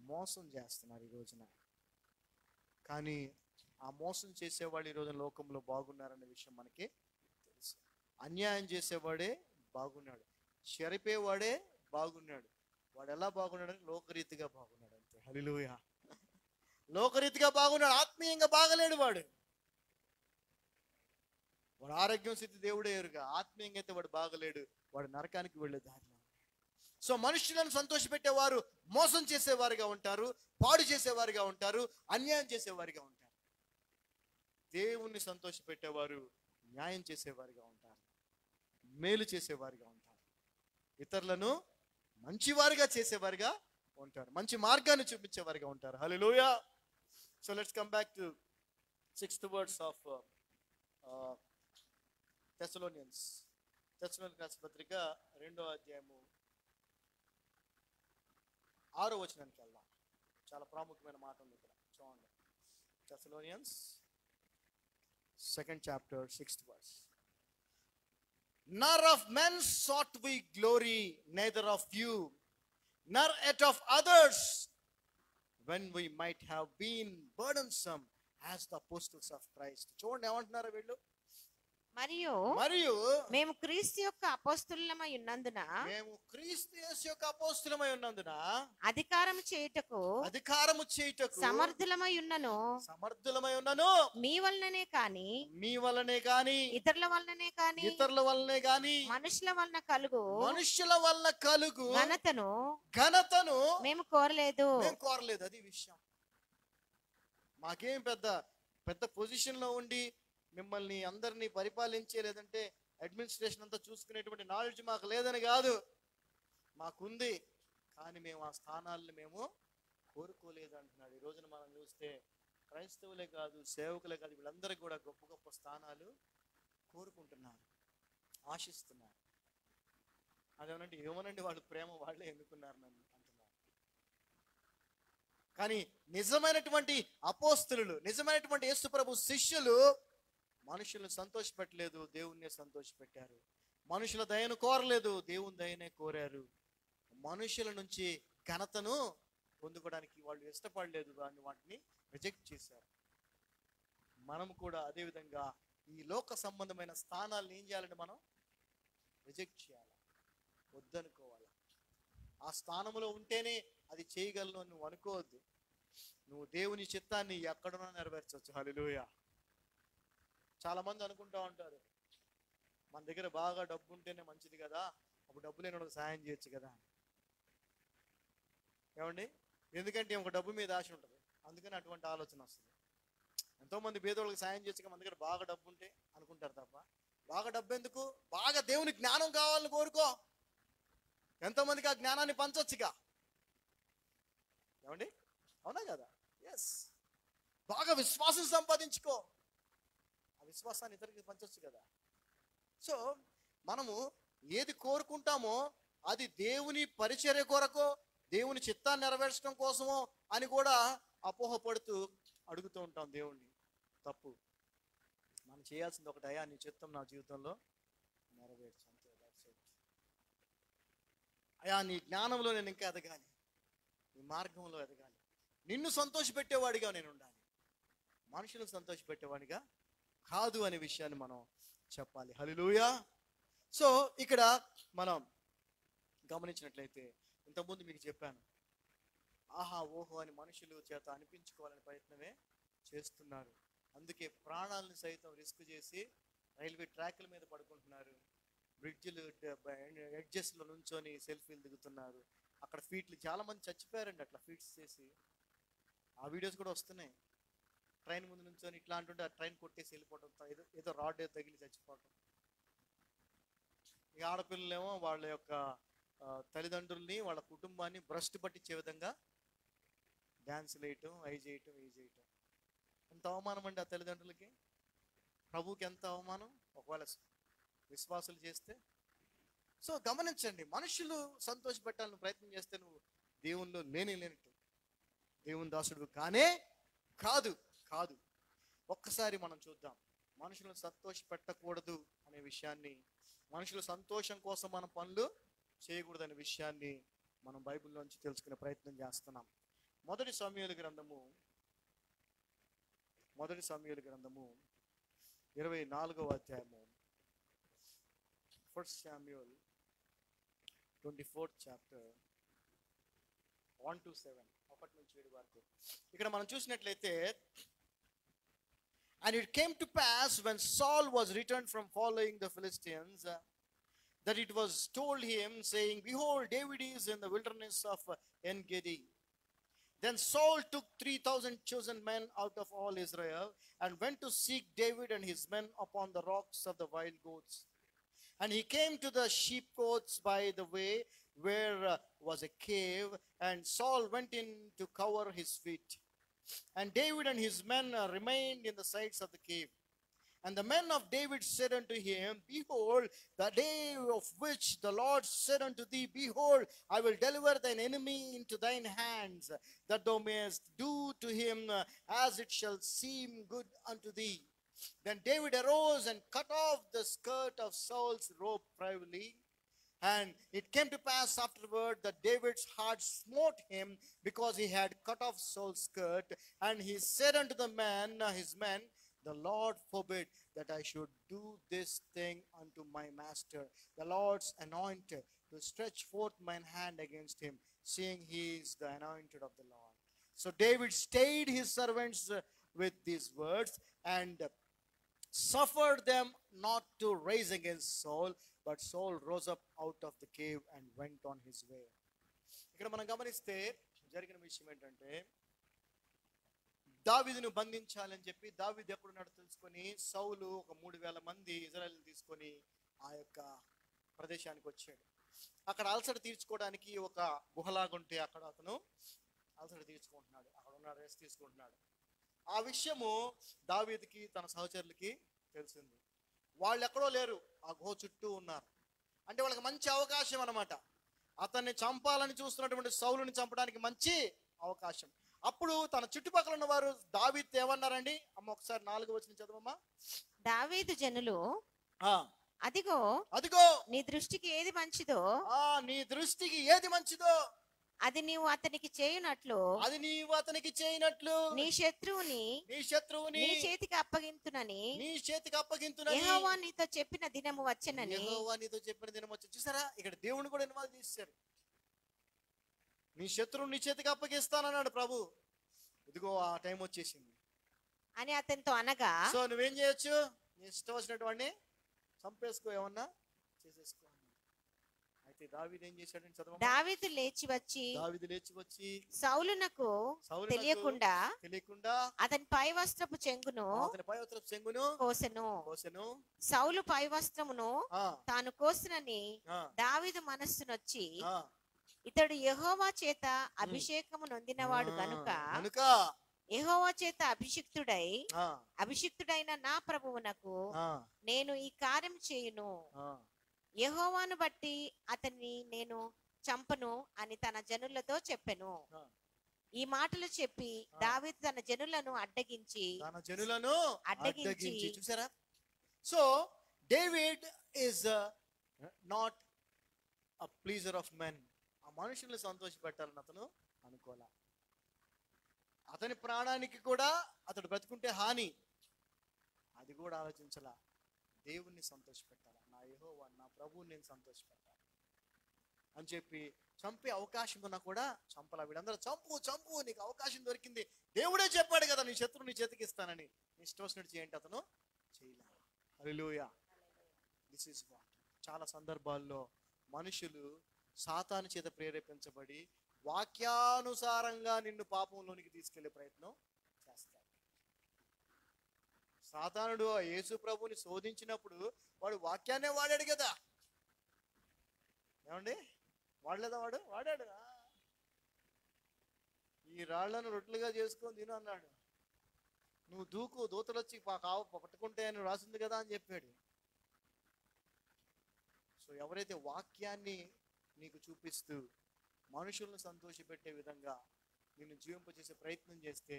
మోసం చేస్తున్నారు ఈ రోజున. కానీ ఆ మోసం చేసేవాళ్ళు ఈ రోజున లోకంలో బాగున్నారనే విషయం మనకి తెలుసు. అన్యాయం చేసేవాడే బాగున్నాడు, చెరిపేవాడే బాగున్నాడు. వాడు ఎలా బాగున్నాడు? లోకరీతిగా బాగున్నాడు అంతే. హల్లెలూయా. లోకరీతిగా బాగున్నాడు, ఆత్మీయంగా బాగలేడు. వాడు ఆరోగ్యం స్థితి దేవుడే ఎరుగా. ఆత్మీయంగా అయితే వాడు బాగలేడు, వాడు నరకానికి వెళ్ళే దారిలో. సో మనుషులను సంతోషపెట్టేవారు మోసం చేసేవారుగా ఉంటారు, పాడు చేసేవారుగా ఉంటారు, అన్యాయం చేసేవారుగా ఉంటారు. దేవుణ్ణి సంతోషపెట్టేవారు న్యాయం చేసేవారుగా ఉంటారు, మేలు చేసేవారుగా ఉంటారు, ఇతరులను మంచివారుగా చేసేవారుగా ఉంటారు, మంచి మార్గాన్ని చూపించేవారుగా ఉంటారు. హల్లెలూయా. So let's come back to 6th verse of Thessalonians. Thessalonians పత్రిక 2వ అధ్యాయము 6వ వచనానికి వెళ్దాం. చాలా ప్రాముఖ్యమైన మాట ఉంది ఇక్కడ, చూడండి. Thessalonians 2nd chapter 6th verse. Nor of men sought we glory, neither of you, nor yet of others, when we might have been burdensome as the apostles of Christ. చూడండి ఏమంటున్నారు వీళ్ళు. మరియు మేము క్రీస్తు యొక్క అపోస్తలులమై ఉన్నందున, అధికారము చేయుటకు సమర్థులమై ఉన్నను మీ వలననే కాని ఇతరుల వలననే కాని మనుషుల వలన కలుగు ఘనతను మేము కోరలేదు. అది విషయం. మాకేం పెద్ద పొజిషన్ లో ఉండి మిమ్మల్ని అందరినీ పరిపాలించే, లేదంటే అడ్మినిస్ట్రేషన్ అంతా చూసుకునేటువంటి నాలెడ్జ్ మాకు లేదని కాదు. మా మాకుంది, కానీ మేము ఆ స్థానాలను మేము కోరుకోలేదు అంటున్నాడు. ఈ రోజున మనం చూస్తే క్రైస్తవులే కాదు, సేవకులే కాదు, వీళ్ళందరికీ కూడా గొప్ప గొప్ప స్థానాలు కోరుకుంటున్నారు, ఆశిస్తున్నారు. అదేమనంటే ఏమోనండి, వాళ్ళు ప్రేమ వాళ్ళే ఎన్నుకున్నారు నన్ను అంటున్నారు. కానీ నిజమైనటువంటి అపోస్తలులు, నిజమైనటువంటి యేసుప్రభు శిష్యులు మనుషులను సంతోషపెట్టలేదు, దేవుణ్ణే సంతోషపెట్టారు. మనుషుల దయను కోరలేదు, దేవుని దయనే కోరారు. మనుషుల నుంచి ఘనతను పొందుకోవడానికి వాళ్ళు ఇష్టపడలేదు, వాటిని రిజెక్ట్ చేశారు. మనం కూడా అదేవిధంగా ఈ లోక సంబంధమైన స్థానాలను ఏం చేయాలంటే మనం రిజెక్ట్ చేయాలి, వద్దనుకోవాలి. ఆ స్థానంలో ఉంటేనే అది చేయగలను అని నువ్వు అనుకోవద్దు. నువ్వు దేవుని చిత్తాన్ని ఎక్కడున్నా నెరవేర్చవచ్చు. హల్లెలూయా. చాలా మంది అనుకుంటా ఉంటారు, మన దగ్గర బాగా డబ్బు ఉంటేనే మంచిది కదా, అప్పుడు డబ్బు లేని వాళ్ళకి సాయం చేయొచ్చు కదా. ఏమండి? ఎందుకంటే ఒక డబ్బు మీద ఆశ ఉంటుంది, అందుకని అటువంటి ఆలోచన వస్తుంది. ఎంతోమంది పేదోళ్ళకి సాయం చేయొచ్చు, మన దగ్గర బాగా డబ్బు ఉంటే అనుకుంటారు తప్ప, బాగా డబ్బు ఎందుకు, బాగా దేవుని జ్ఞానం కావాలని కోరుకో. ఎంతోమందికి ఆ జ్ఞానాన్ని పంచొచ్చుగా. ఏమండి? అవునా కదా? ఎస్. బాగా విశ్వాసం సంపాదించుకో, ఆ విశ్వాసాన్ని ఇతరులకి పంచొచ్చు కదా. సో మనము ఏది కోరుకుంటామో అది దేవుని పరిచర్య కొరకో, దేవుని చిత్తాన్ని నెరవేర్చడం కోసమో అని కూడా అపోహపడుతూ అడుగుతూ ఉంటాం దేవుణ్ణి. తప్పు. మనం చేయాల్సింది ఒకటి, అయ్యా నీ చిత్తం నా జీవితంలో నెరవేర్చు, అంతే. అయ్యా నీ జ్ఞానంలో నేను ఇంకా ఎదగాలి, నీ మార్గంలో ఎదగాలి, నిన్ను సంతోషపెట్టేవాడిగా నేను ఉండాలి, మనుషులను సంతోషపెట్టేవాడిగా కాదు అనే విషయాన్ని మనం చెప్పాలి. హల్లెలూయా. సో ఇక్కడ మనం గమనించినట్లయితే, ఇంతకుముందు మీకు చెప్పాను, ఆహా ఓహో అని మనుషులు చేత అనిపించుకోవాలని ప్రయత్నమే చేస్తున్నారు. అందుకే ప్రాణాలను సైతం రిస్క్ చేసి రైల్వే ట్రాక్ల మీద పడుకుంటున్నారు, బ్రిడ్జిలు ఎడ్జెస్లో నుంచొని సెల్ఫీలు దిగుతున్నారు. అక్కడ ఫీట్లు, చాలా మంది చచ్చిపోయారండి అట్లా ఫీట్స్ చేసి. ఆ వీడియోస్ కూడా వస్తున్నాయి. ట్రైన్ ముందు నుంచొని ఇట్లా అంటుంటే ఆ ట్రైన్ కొట్టేసి వెళ్ళిపోవడం, ఏదో రాడ్ తగిలి చచ్చిపోవడం. ఈ ఆడపిల్లలేమో వాళ్ళ యొక్క తల్లిదండ్రుల్ని, వాళ్ళ కుటుంబాన్ని భ్రష్టు పట్టించే విధంగా డ్యాన్సులు వేయటం, అవి చేయటం, ఇవి చేయటం. ఎంత అవమానం అండి ఆ తల్లిదండ్రులకి, ప్రభువుకి ఎంత అవమానం ఒకవేళ విశ్వాసులు చేస్తే. సో గమనించండి, మనుషులు సంతోషపెట్టాలని ప్రయత్నం చేస్తే నువ్వు దేవునిలో లేనట్టు, దేవుని దాసుడు కానే కాదు. కాదు. ఒక్కసారి మనం చూద్దాం, మనుషులను సంతోషపెట్టకూడదు అనే విషయాన్ని, మనుషుల సంతోషం కోసం మనం పనులు చేయకూడదు అనే విషయాన్ని మనం బైబిల్లోంచి తెలుసుకునే ప్రయత్నం చేస్తున్నాం. మొదటి సమూయేలు గ్రంథము 24వ అధ్యాయము, 1 Samuel 24th chapter 1-7, 1 నుంచి 7 వరకు. ఇక్కడ మనం చూసినట్లయితే, and it came to pass when Saul was returned from following the Philistines, that it was told him, saying, behold, David is in the wilderness of En-Gedi. Then Saul took 3,000 chosen men out of all Israel and went to seek David and his men upon the rocks of the wild goats. And he came to the sheepcotes by the way where was a cave, and Saul went in to cover his feet. And David and his men remained in the sides of the cave. And the men of David said unto him, behold, the day of which the Lord said unto thee, behold, I will deliver thine enemy into thine hands, that thou mayest do to him as it shall seem good unto thee. Then David arose and cut off the skirt of Saul's robe privily. And it came to pass afterward that David's heart smote him, because he had cut off Saul's skirt. And he said unto the men, his men, the Lord forbid that I should do this thing unto my master, the Lord's anointed, to stretch forth mine hand against him, seeing he is the anointed of the Lord. So David stayed his servants with these words, and suffered them not to rise against Saul, but Saul rose up out of the cave and went on his way. ఇక్కడ మనం గమనిస్తే జరిగిన విషయం ఏంటంటే, దావీదును బంధించాలని చెప్పి, దావీదు ఎక్కడున్నాడో తెలుసుకొని సౌలు ఒక 3,000 మంది ఇజ్రాయేలుని తీసుకొని ఆ యొక్క ప్రదేశానికి వచ్చాడు. అక్కడ అలసట తీర్చుకోవడానికి ఒక గుహలాగుంటే అక్కడ అతను అలసట తీర్చుకుంటున్నాడు, అక్కడ ఉన్నాడు, రెస్ట్ తీసుకుంటున్నాడు. ఆ విషయము దావీదుకి తన సహచరులకి తెలిసింది. వాళ్ళు ఎక్కడో లేరు, ఆ గుహ చుట్టూ ఉన్నారు. అంటే వాళ్ళకి మంచి అవకాశం అన్నమాట. అతన్ని చంపాలని చూస్తున్నటువంటి సౌలుని చంపడానికి మంచి అవకాశం. అప్పుడు తన చుట్టుపక్కల ఉన్న వారు దావీదుతో ఏమన్నారండి? అమ్మ ఒకసారి 4వ వచనం చదవమ్మా. దావీదు జనులు, అదిగో అదిగో నీ దృష్టికి ఏది మంచిదో, నీ దృష్టికి ఏది మంచిదో అది నీవు అతనికి చేయునట్లు, అది నీవు అతనికి చేయనట్లు నీ శత్రువుని నీ చేతికి అప్పగింతునని యెహోవా నీతో చెప్పిన దినము వచ్చెనని. యెహోవా నీతో చెప్పిన దినం వచ్చి, చూసారా ఇక్కడ దేవుని కూడా ఇన్వాల్వ్ చేశారు. నీ శత్రువుని నీ చేతికి అప్పగిస్తానన్నాడు ప్రభు. ఇదిగో ఆ టైం వచ్చేసింది అని అతనితో అనగా, సో నువ్వేం చేయొచ్చు, నీ ఇష్టం వచ్చినట్టు వాడిని చంపేసుకో, ఏమన్నా చేసేసుకో. అయితే దావీదు ఏం చేశాడని చదవ. దావీదు లేచి వచ్చి సౌలునకు తెలియకుండా అతని పై వస్త్రపు చెంగును కోసెను. సౌలు పై వస్త్రమును తాను కోసినని దావీదు మనస్సునొచ్చి, ఇతడు యెహోవా చేత అభిషేకము నొందినవాడు గనుక యెహోవా చేత అభిషిక్తుడైన నా ప్రభువునకు నేను ఈ కార్యం చేయును. యెహోవాను బట్టి అతన్ని నేను చంపను అని తన జనులతో చెప్పెను. ఈ మాటలు చెప్పి దావీదు తన జనులను అడ్డగించి చూసారా. So David is not a pleaser of men. ఆ మనుషుల్ని సంతోషపెట్టాలని అతను అనుకోలే. అతని ప్రాణానికి కూడా అతడు బ్రతుకుంటే హాని, అది కూడా ఆలోచించలా. దేవుణ్ణి సంతోషపెట్టాలి, నా యెహోవా నా ప్రభువుని నేను సంతోషపెట్టాలి అని చెప్పి చంపే అవకాశం ఉన్నా కూడా చంపలా. వీళ్ళందరూ చంపు నీకు అవకాశం దొరికింది, దేవుడే చెప్పాడు కదా నీ శత్రువు నీ చేతికి ఇస్తానని. ఇష్టం వచ్చినట్టు చేయండి, అతను చేయలే. హల్లెలూయా. This is what. చాలా సందర్భాల్లో మనుషులు సాతాను చేత ప్రేరేపించబడి వాక్యానుసారంగా నిన్ను పాపంలోనికి తీసుకెళ్లే ప్రయత్నం చేస్తారు. సాతానుడు యేసు ప్రభుని శోధించినప్పుడు వాడు వాక్యాన్నే వాడాడు కదా, ఏమండి? వాడలేదా? వాడాడు. ఈ రాళ్లను రొట్టెలుగా చేసుకొని తిను అన్నాడు. నువ్వు దూకు, దూతలు వచ్చి పట్టుకుంటే అని రాసింది కదా అని చెప్పాడు. సో ఎవరైతే వాక్యాన్ని నీకు చూపిస్తూ మనుషులను సంతోషపెట్టే విధంగా నిన్ను జీవింపజేసే ప్రయత్నం చేస్తే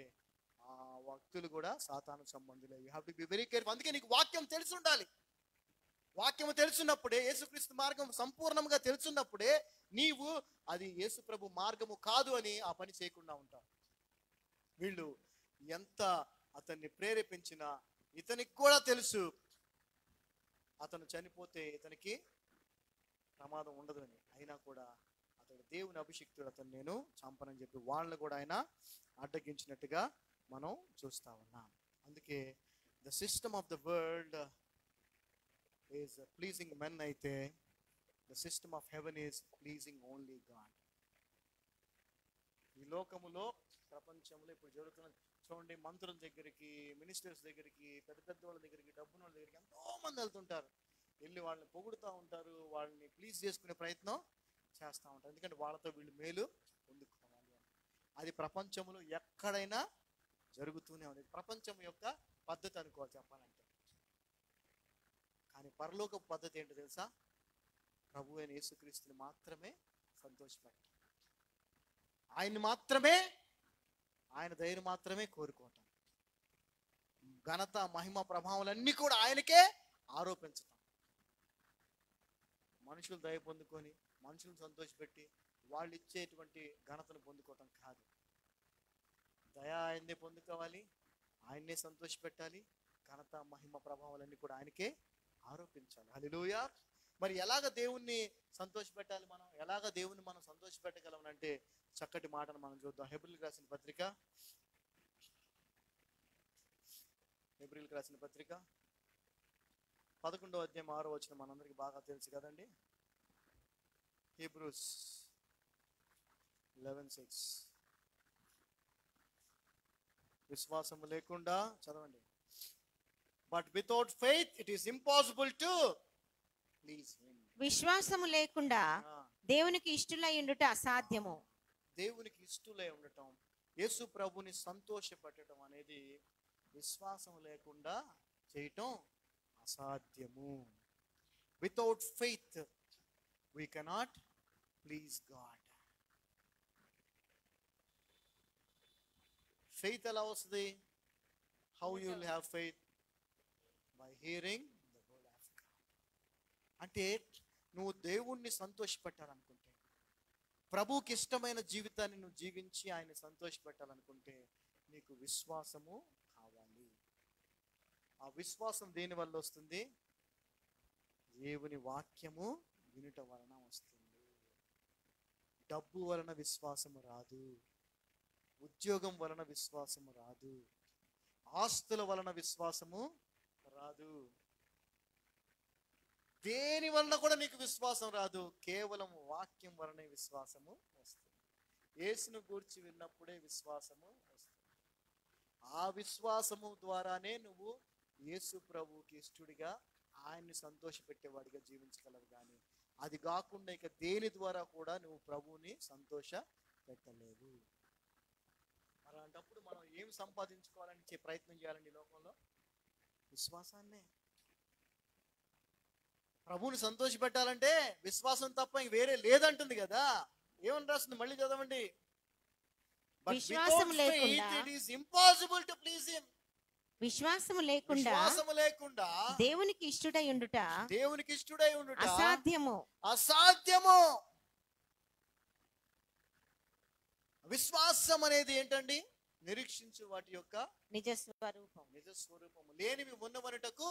ఆ వ్యక్తులు కూడా సాతాను సంబంధులే. You have to be very careful. అందుకే నీకు వాక్యం తెలిసి ఉండాలి. వాక్యము తెలుసున్నప్పుడే, యేసుక్రీస్తు మార్గం సంపూర్ణంగా తెలుసున్నప్పుడే నీవు అది యేసు ప్రభు మార్గము కాదు అని ఆ పని చేయకుండా ఉంటావు. వీళ్ళు ఎంత అతన్ని ప్రేరేపించినా ఇతనికి కూడా తెలుసు అతను చనిపోతే ఇతనికి ప్రమాదం ఉండదు అని. అయినా కూడా అతడు దేవుని అభిషిక్తుడు, అతను నేను చంపనని చెప్పి వాళ్ళని కూడా ఆయన అడ్డగించినట్టుగా మనం చూస్తా ఉన్నాం. అందుకే the system of the world is pleasing men అయితే the system of heaven is pleasing only God. ఈ లోకములో ప్రపంచంలో ఇప్పుడు జరుగుతున్న చూడండి, మంత్రుల దగ్గరికి, మినిస్టర్స్ దగ్గరికి, పెద్ద పెద్ద వాళ్ళ దగ్గరికి, డబ్బున్న వాళ్ళ దగ్గరికి ఎంతో మంది వెళ్తుంటారు. వెళ్ళి వాళ్ళని పొగుడుతూ ఉంటారు, వాళ్ళని ప్లీజ్ చేసుకునే ప్రయత్నం చేస్తూ ఉంటారు. ఎందుకంటే వాళ్ళతో వీళ్ళు మేలు పొందుకోవాలి అని. అది ప్రపంచంలో ఎక్కడైనా జరుగుతూనే ఉంది. ప్రపంచం యొక్క పద్ధతి అనుకోవాలి చెప్పాలంటే. కానీ పరలోక పద్ధతి ఏంటో తెలుసా? ప్రభు అయిన యేసుక్రీస్తుని మాత్రమే సంతోషపెట్టాలి, ఆయన్ని మాత్రమే, ఆయన దయను మాత్రమే కోరుకోవటం, ఘనత మహిమ ప్రభావాలన్నీ కూడా ఆయనకే ఆరోపించటం. మనుషులు దయ పొందుకొని మనుషులను సంతోషపెట్టి వాళ్ళు ఇచ్చేటువంటి ఘనతను పొందుకోవటం కాదు. దయ ఆయన్నే పొందుకోవాలి, ఆయన్నే సంతోషపెట్టాలి, ఘనత మహిమ ప్రభావాలన్నీ కూడా ఆయనకే ఆరోపించాలి. హల్లెలూయా. మరి ఎలాగ దేవుణ్ణి సంతోషపెట్టాలి, మనం ఎలాగ దేవుణ్ణి మనం సంతోషపెట్టగలం అంటే చక్కటి మాటను మనం చూద్దాం. హెబ్రీయులకు రాసిన పత్రిక 11వ అధ్యాయం 6వ వచనం మనందరికి బాగా తెలుసు కదండి. Hebrews 11:6. విశ్వాసము లేకుండా చదవండి. But without faith it is impossible to please him. విశ్వాసము లేకుండా ఆ, దేవునికి ఇష్టలై ఉండుట అసాధ్యము. దేవునికి ఇష్టలై ఉండటం, యేసు ప్రభుని సంతోషపెట్టడం అనేది విశ్వాసం లేకుండా చేయటం అసాధ్యము. Without faith we cannot please God. Faith ఎలా వస్తుంది? How you will have faith? By hearing the word of God. అంటే నువ్వు దేవుణ్ణి సంతోషపెట్టాలనుకుంటే, ప్రభువుకి ఇష్టమైన జీవితాన్ని నువ్వు జీవించి ఆయన సంతోషపెట్టాలనుకుంటే నీకు విశ్వాసము కావాలి. ఆ విశ్వాసం దేని వల్ల వస్తుంది? దేవుని వాక్యము వినుట వలన వస్తుంది. డబ్బు వలన విశ్వాసము రాదు, ఉద్యోగం వలన విశ్వాసము రాదు, ఆస్తుల వలన విశ్వాసము రాదు, దేని వలన కూడా నీకు విశ్వాసం రాదు. కేవలం వాక్యం వలనే విశ్వాసము వస్తుంది. యేసును గూర్చి విన్నప్పుడే విశ్వాసము వస్తుంది. ఆ విశ్వాసము ద్వారానే నువ్వు యేసు ప్రభువుకి ఇష్టడిగా, ఆయన్ని సంతోషపెట్టేవాడిగా జీవించగలవు. కానీ అది కాకుండా ఇక దేని ద్వారా కూడా నువ్వు ప్రభువుని సంతోష పెట్టలేవు. అలాంటప్పుడు మనం ఏం సంపాదించుకోవాలని ప్రయత్నం చేయాలండి ఈ లోకంలో? విశ్వాసాన్నే. ప్రభువుని సంతోష పెట్టాలంటే విశ్వాసం తప్ప ఇంక వేరే లేదంటుంది కదా. ఏమని రాస్తుంది? మళ్ళీ చదవండి. విశ్వాసం లేకుండా it is impossible to please him. విశ్వాసము లేకుండా విశ్వాసము లేకుండా దేవునికి ఇష్టడై ఉండుట దేవునికి ఇష్టడై ఉండుట అసాధ్యము. అసాధ్యము. విశ్వాసం అనేది ఏంటండి? నిరీక్షించు వాటి యొక్క నిజ స్వరూపం. నిజ స్వరూపము. లేనివి ఉన్నవనుటకు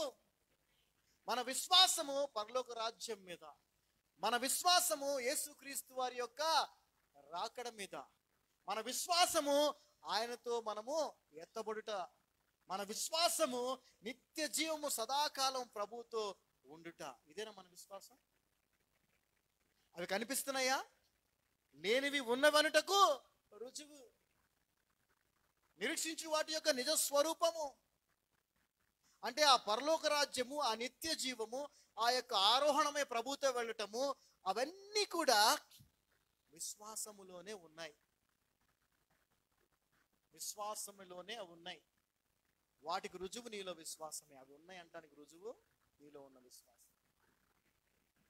మన విశ్వాసము పరలోక రాజ్యం మీద, మన విశ్వాసము యేసుక్రీస్తు వారి యొక్క రాకడ మీద, మన విశ్వాసము ఆయనతో మనము ఎత్తబడుట, మన విశ్వాసము నిత్య జీవము సదాకాలం ప్రభువుతో ఉండుట. ఇదేనా మన విశ్వాసం? అవి కనిపిస్తున్నాయా? లేనివి ఉన్నవనుటకు రుజువు. నిరీక్షించు వాటి యొక్క నిజ స్వరూపము అంటే ఆ పరలోక రాజ్యము, ఆ నిత్య జీవము, ఆ యొక్క ఆరోహణమే ప్రభుతో వెళ్ళటము, అవన్నీ కూడా విశ్వాసములోనే ఉన్నాయి. విశ్వాసములోనే అవి ఉన్నాయి. వాటికి రుజువు నీలో విశ్వాసమే. అవి ఉన్నాయి అంటానికి రుజువు నీలో ఉన్న విశ్వాసం.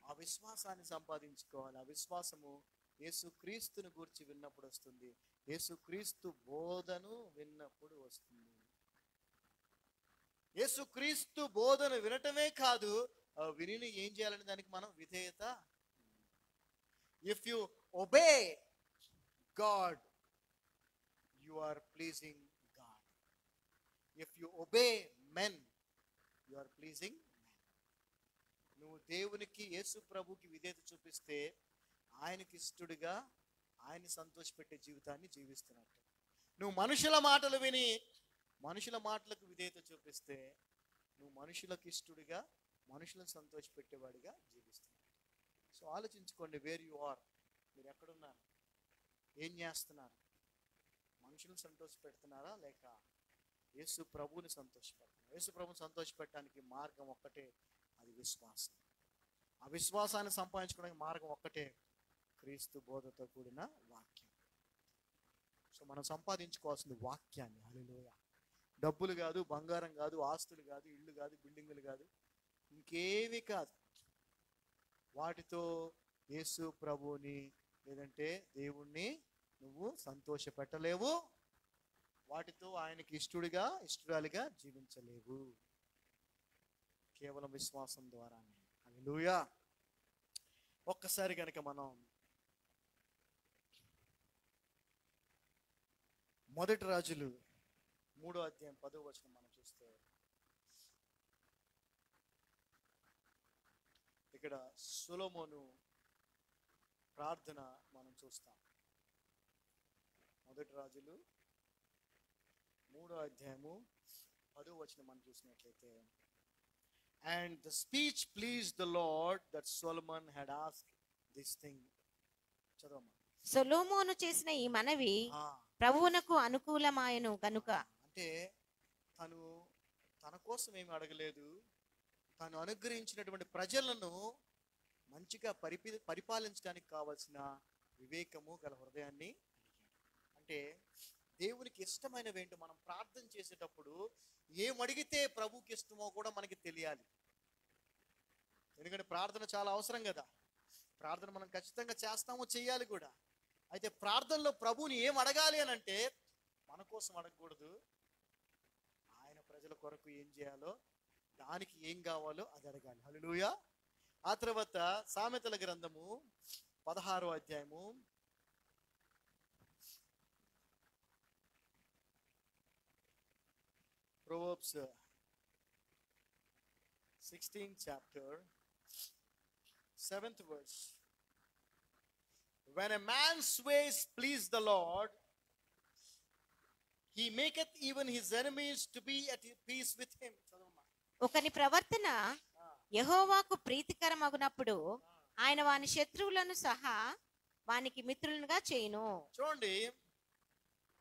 ఆ విశ్వాసాన్ని సంపాదించుకోవాలి. ఆ విశ్వాసము యేసుక్రీస్తుని గురించి విన్నప్పుడు వస్తుంది. యేసుక్రీస్తు బోధను విన్నప్పుడు వస్తుంది. యేసుక్రీస్తు బోధన వినటమే కాదు, విని ఏం చేయాలని దానికి మనం విధేయత. If you obey God you are pleasing God. If you obey men you are pleasing men. నువ్వు దేవునికి, యేసు ప్రభుకి విధేయత చూపిస్తే ఆయనకి ఇష్టడుగా, ఆయన్ని సంతోషపెట్టే జీవితాన్ని జీవిస్తున్నట్టు. నువ్వు మనుషుల మాటలు విని మనుషుల మాటలకు విధేయత చూపిస్తే నువ్వు మనుషులకు ఇష్టడుగా, మనుషులను సంతోషపెట్టేవాడిగా జీవిస్తున్నావు. సో ఆలోచించుకోండి, వేర్ యు ఆర్. మీరు ఎక్కడున్నారు? ఏం చేస్తున్నారు? మనుషులను సంతోషపెడుతున్నారా లేక యేసు ప్రభువుని సంతోషపెడుతున్నారా? యేసు ప్రభువుని సంతోషపెట్టడానికి మార్గం ఒక్కటే, అది విశ్వాసం. ఆ విశ్వాసాన్ని సంపాదించుకోవడానికి మార్గం ఒక్కటే, క్రీస్తు బోధతో కూడిన వాక్యం. సో మనం సంపాదించుకోవాల్సింది వాక్యాన్ని. హల్లెలూయా. డబ్బులు కాదు, బంగారం కాదు, ఆస్తులు కాదు, ఇళ్ళు కాదు, బిల్డింగులు కాదు, ఇంకేవి కాదు. వాటితో యేసు ప్రభువుని లేదంటే దేవుణ్ణి నువ్వు సంతోష పెట్టలేవు. వాటితో ఆయనకి ఇష్టడుగా, ఇష్టరాలిగా జీవించలేవు. కేవలం విశ్వాసం ద్వారానే. హల్లెలూయా. ఒక్కసారి కనుక మనం మొదటి రాజులు 3వ అధ్యాయం 10వ వచనం మనం చూస్తే, ఇక్కడ సొలొమోను ప్రార్థన మనం చూస్తాం. మొదటి రాజులు 3వ అధ్యాయము 10వ వచనం మనం చూసినట్లయితే, and the speech pleased the Lord that Solomon had asked this thing. చదవమ్మా. సొలొమోను చేసిన ఈ మనవి ప్రభువునకు అనుకూలమాయను గనుక. అంటే తను తన కోసం ఏమి అడగలేదు, తను అనుగ్రహించినటువంటి ప్రజలను మంచిగా పరిపాలించడానికి కావలసిన వివేకము గల హృదయాన్ని అడిగాడు. అంటే దేవునికి ఇష్టమైనవి ఏంటో మనం ప్రార్థన చేసేటప్పుడు ఏమడిగితే ప్రభుకి ఇష్టమో కూడా మనకి తెలియాలి. ఎందుకంటే ప్రార్థన చాలా అవసరం కదా. ప్రార్థన మనం ఖచ్చితంగా చేస్తాము, చెయ్యాలి కూడా. అయితే ప్రార్థనలో ప్రభువుని ఏం అడగాలి అని అంటే మన కోసం అడగకూడదు, ఆయన ప్రజల కొరకు ఏం చేయాలో, దానికి ఏం కావాలో అది అడగాలి. హల్లెలూయా. ఆ తర్వాత సామెతల గ్రంథము 16వ అధ్యాయము 16th chapter 7th verse. When a man's ways please the Lord, he maketh even his enemies to be at peace with him. ఒకని ప్రవర్తన యెహోవాకు ప్రీతికరమగునప్పుడు ఆయన వాని శత్రువులను సహా వానికి మిత్రులుగా చేయును. చూడండి,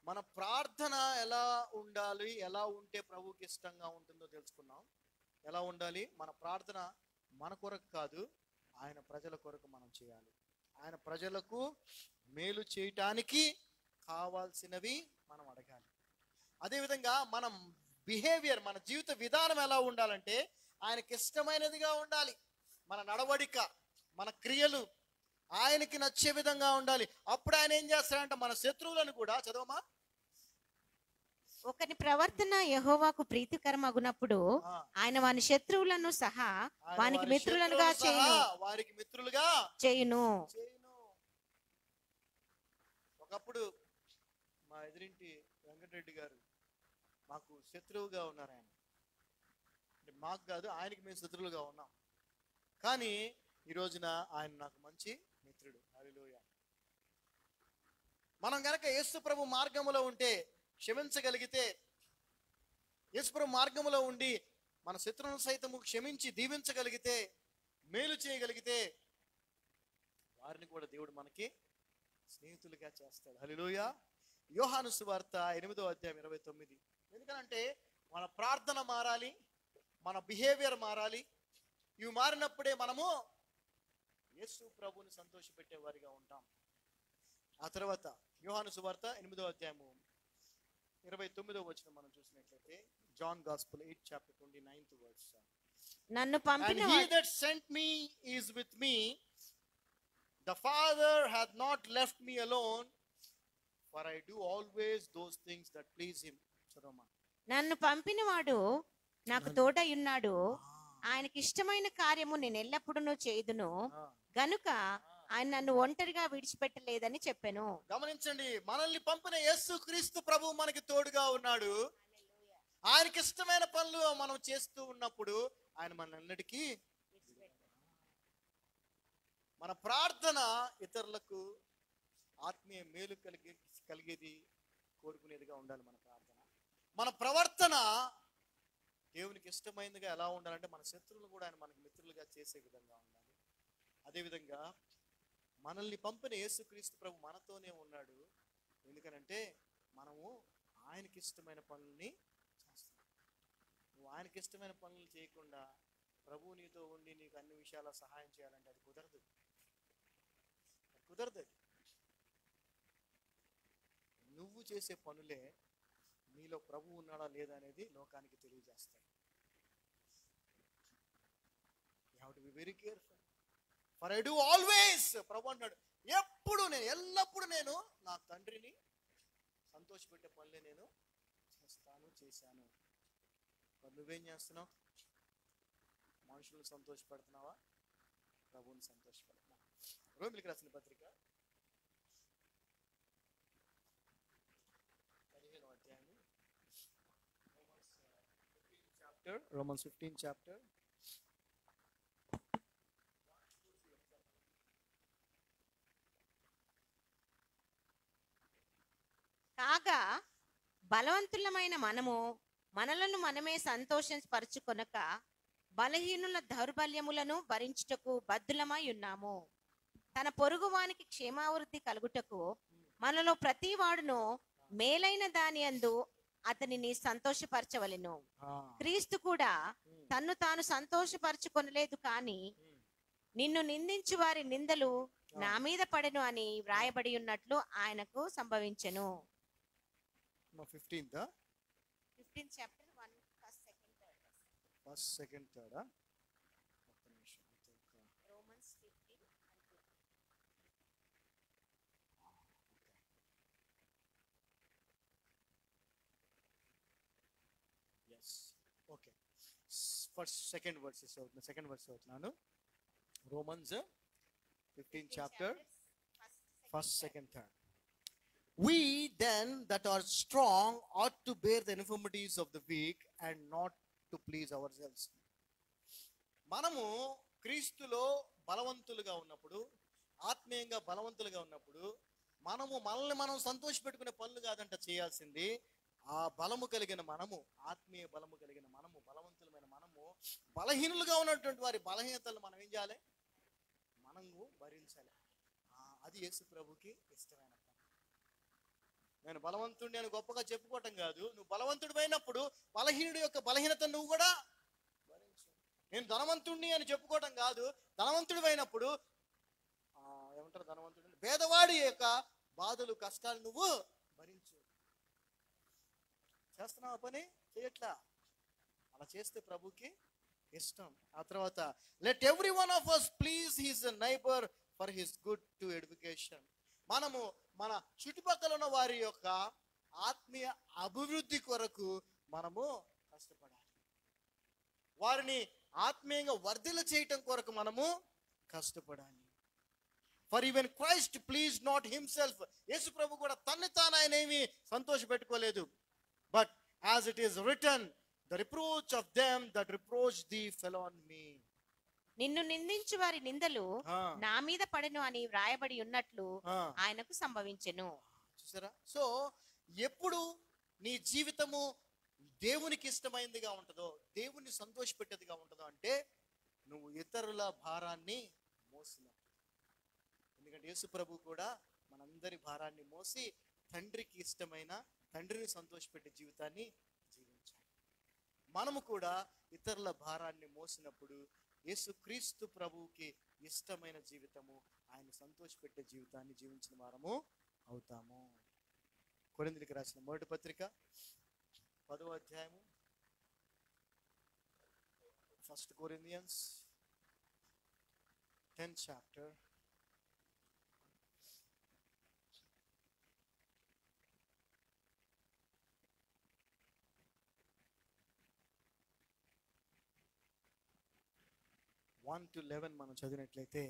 మన ప్రార్థన ఎలా ఉండాలి, ఎలా ఉంటే ప్రభువుకి ఇష్టంగా ఉంటుందో తెలుసుకున్నాం. ఎలా ఉండాలి? మన ప్రార్థన మన కొరకు కాదు, ఆయన ప్రజల కొరకు మనం చేయాలి. ఆయన ప్రజలకు మేలు చేయటానికి కావాల్సినవి మనం అడగాలి. అదేవిధంగా మనం బిహేవియర్, మన జీవిత విధానం ఎలా ఉండాలంటే ఆయనకి ఇష్టమైనదిగా ఉండాలి. మన నడవడిక, మన క్రియలు ఆయనకి నచ్చే విధంగా ఉండాలి. అప్పుడు ఆయన ఏం చేస్తాడంటే మన శత్రువులను కూడా, చదవమా, ఒకని ప్రవర్తన యెహోవాకు ప్రీతికరమగునప్పుడు ఆయన వాని శత్రువులను సహా వానికి మిత్రులుగా చేయును. వారికి మిత్రులుగా చేయును. ఒకప్పుడు మా ఎదురింటి వెంకటరెడ్డి గారు మాకు శత్రువుగా ఉన్నారు. ఆయన అంటే మాకు కాదు, ఆయనకి మేము శత్రువులుగా ఉన్నాం. కానీ ఈ రోజున ఆయన నాకు మంచి మిత్రుడు. హల్లెలూయా. మనం గనక యేసు ప్రభు మార్గములో ఉంటే, క్షమించగలిగితే, యేసు ప్రభు మార్గములో ఉండి మన శత్రువులను సైతము క్షమించి దీవించగలిగితే, మేలు చేయగలిగితే, వారిని కూడా దేవుడు మనకి స్నేహితులుగా చేస్తాడు. హల్లెలూయా. యోహాను సువార్త 8వ అధ్యాయం 29. ఎందుకనంటే మన ప్రార్థన మారాలి, మన బిహేవియర్ మారాలి. ఇవి మారినప్పుడే మనము యేసు ప్రభువుని సంతోషపెట్టే వారిగా ఉంటాం. ఆ తర్వాత యోహాను సువార్త 8వ అధ్యాయము 29వ వచనం మనం చూసినట్లయితే, John gospel 8 chapter 29th verse. నన్ను పంపిన And he that sent me is with me. The Father hath not left me alone, for I do always those things that please him. చదవమా. నన్ను పంపినవాడు నాకు తోడయున్నాడు, ఆయనకి ఇష్టమైన కార్యము నేను ఎల్లప్పుడూ చేయుదును గనుక ఆయన నన్ను ఒంటరిగా విడిచిపెట్టలేదని చెప్పాను. గమనించండి, మనల్ని పంపిన యేసు క్రీస్తు ప్రభు మనకి తోడుగా ఉన్నాడు. ఆయనకి ఇష్టమైన పనులు మనం చేస్తూ ఉన్నప్పుడు ఆయన మనందరికీ, మన ప్రార్థన ఇతరులకు ఆత్మీయ మేలు కలిగేది కోరుకునేదిగా ఉండాలి. మన ప్రార్థన, మన ప్రవర్తన దేవునికి ఇష్టమైనదిగా ఎలా ఉండాలంటే మన శత్రువులు కూడా ఆయన మనకి మిత్రులుగా చేసే విధంగా ఉండాలి. అదేవిధంగా మనల్ని పంపిన యేసుక్రీస్తు ప్రభు మనతోనే ఉన్నాడు. ఎందుకనంటే మనము ఆయనకి ఇష్టమైన పనుల్ని చేస్తాం. నువ్వు ఆయనకి ఇష్టమైన పనులు చేయకుండా ప్రభువు నీతో ఉండి నీకు అన్ని విషయాల సహాయం చేయాలంటే అది కుదరదు. నువ్వు చేసే పనులే నీలో ప్రభువు ఉన్నాడా లేదా అనేది లోకానికి తెలియజేస్తాయి. You have to be very careful. For I do always, ప్రభు అంటాడు, ఎల్లప్పుడూ నేను నా తండ్రిని సంతోషపెట్టే పనులే నేను చేశాను. మరి నువ్వేం చేస్తున్నావు? మనుషులను సంతోషపెడుతున్నావా, ప్రభువుని సంతోషపెడుతున్నావా? రోమిలికి రాసిన పత్రిక 15వ అధ్యాయము, Romans 15 chapter. కాగా బలవంతులమైన మనము మనలను మనమే సంతోషపరచుకొనక బలహీనుల దౌర్బల్యములను భరించుటకు బద్ధులమై ఉన్నాము. తన పొరుగువానికి క్షేమావృద్ధి కలుగుటకు మనలో ప్రతి వాడును మేలైన దాని యందు అతనిని సంతోషపరచవలెను. క్రీస్తు కూడా తన్ను తాను సంతోషపరచుకొనలేదు, కానీ నిన్ను నిందించు వారి నిందలు నా మీద పడెను అని వ్రాయబడి ఉన్నట్లు ఆయనకు సంభవించెను. 15th 15th chapter 1 first second third first second third Romans 15 yes okay first second verses అవుతుంది సెకండ్ వర్స్ అవుతున్నాను Romans 15th chapter first second third we then that are strong ought to bear the infirmities of the weak and not to please ourselves మనము క్రీస్తులో బలవంతులుగా ఉన్నప్పుడు ఆత్మీయంగా బలవంతులుగా ఉన్నప్పుడు మనల్ని మనం సంతోషపెట్టుకునే పనులు కాదంట చేయాల్సింది ఆ బలము కలిగిన మనము ఆత్మీయ బలము కలిగిన మనము బలవంతులమైన మనము బలహీనులుగా ఉన్నటువంటి వారి బలహీనతలు మనం ఏం చేయాలి మనము భరించాలి అది యేసు ప్రభుకి ఇష్టమైన పని నేను బలవంతుడిని అని గొప్పగా చెప్పుకోవటం కాదు నువ్వు బలవంతుడిపోయినప్పుడు బలహీనుడి యొక్క బలహీనత నువ్వు కూడా భరించు నేను ధనవంతుడిని అని చెప్పుకోవటం కాదు ధనవంతుడిపోయినప్పుడు ఏమంటారు ధనవంతుడిని పేదవాడి యొక్క బాధలు కష్టాలు నువ్వు భరించు చేస్తున్నావు పని చేయట్లా అలా చేస్తే ప్రభుకి ఇష్టం ఆ తర్వాత let every one of us please his neighbour for his good to education మనము మన చుట్టుపక్కల ఉన్న వారి యొక్క ఆత్మీయ అభివృద్ధి కొరకు మనము కష్టపడాలి వారిని ఆత్మీయంగా వర్ధిల్ల చేయటం కొరకు మనము కష్టపడాలి for even Christ please not himself యేసు ప్రభు కూడా తన్ని తాను ఆయన ఏమి సంతోష పెట్టుకోలేదు but as it is written the reproach of them that reproach thee fell on me నిన్ను నిందించు వారి నిందలు నా మీద పడెను అని వ్రాయబడి ఉన్నట్లు ఆయనకు సంభవించెను చూసారా సో ఎప్పుడు నీ జీవితము దేవునికి ఇష్టమైనదిగా ఉంటుందో దేవుని సంతోషపెట్టేదిగా ఉంటుందో అంటే నువ్వు ఇతరుల భారాన్ని మోసినప్పుడు ఎందుకంటే యేసు ప్రభు కూడా మనందరి భారాన్ని మోసి తండ్రికి ఇష్టమైన తండ్రిని సంతోషపెట్టే జీవితాన్ని జీవించాలి మనము కూడా ఇతరుల భారాన్ని మోసినప్పుడు యేసుక్రీస్తు ప్రభువుకి ఇష్టమైన జీవితము ఆయన సంతోషపెట్టే జీవితాన్ని జీవించిన వారము అవుతాము కొరింథీయులకు రాసిన మొదటి పత్రిక 10వ అధ్యాయము 1 Corinthians 10th chapter one to 11 మనం చదివినట్లయితే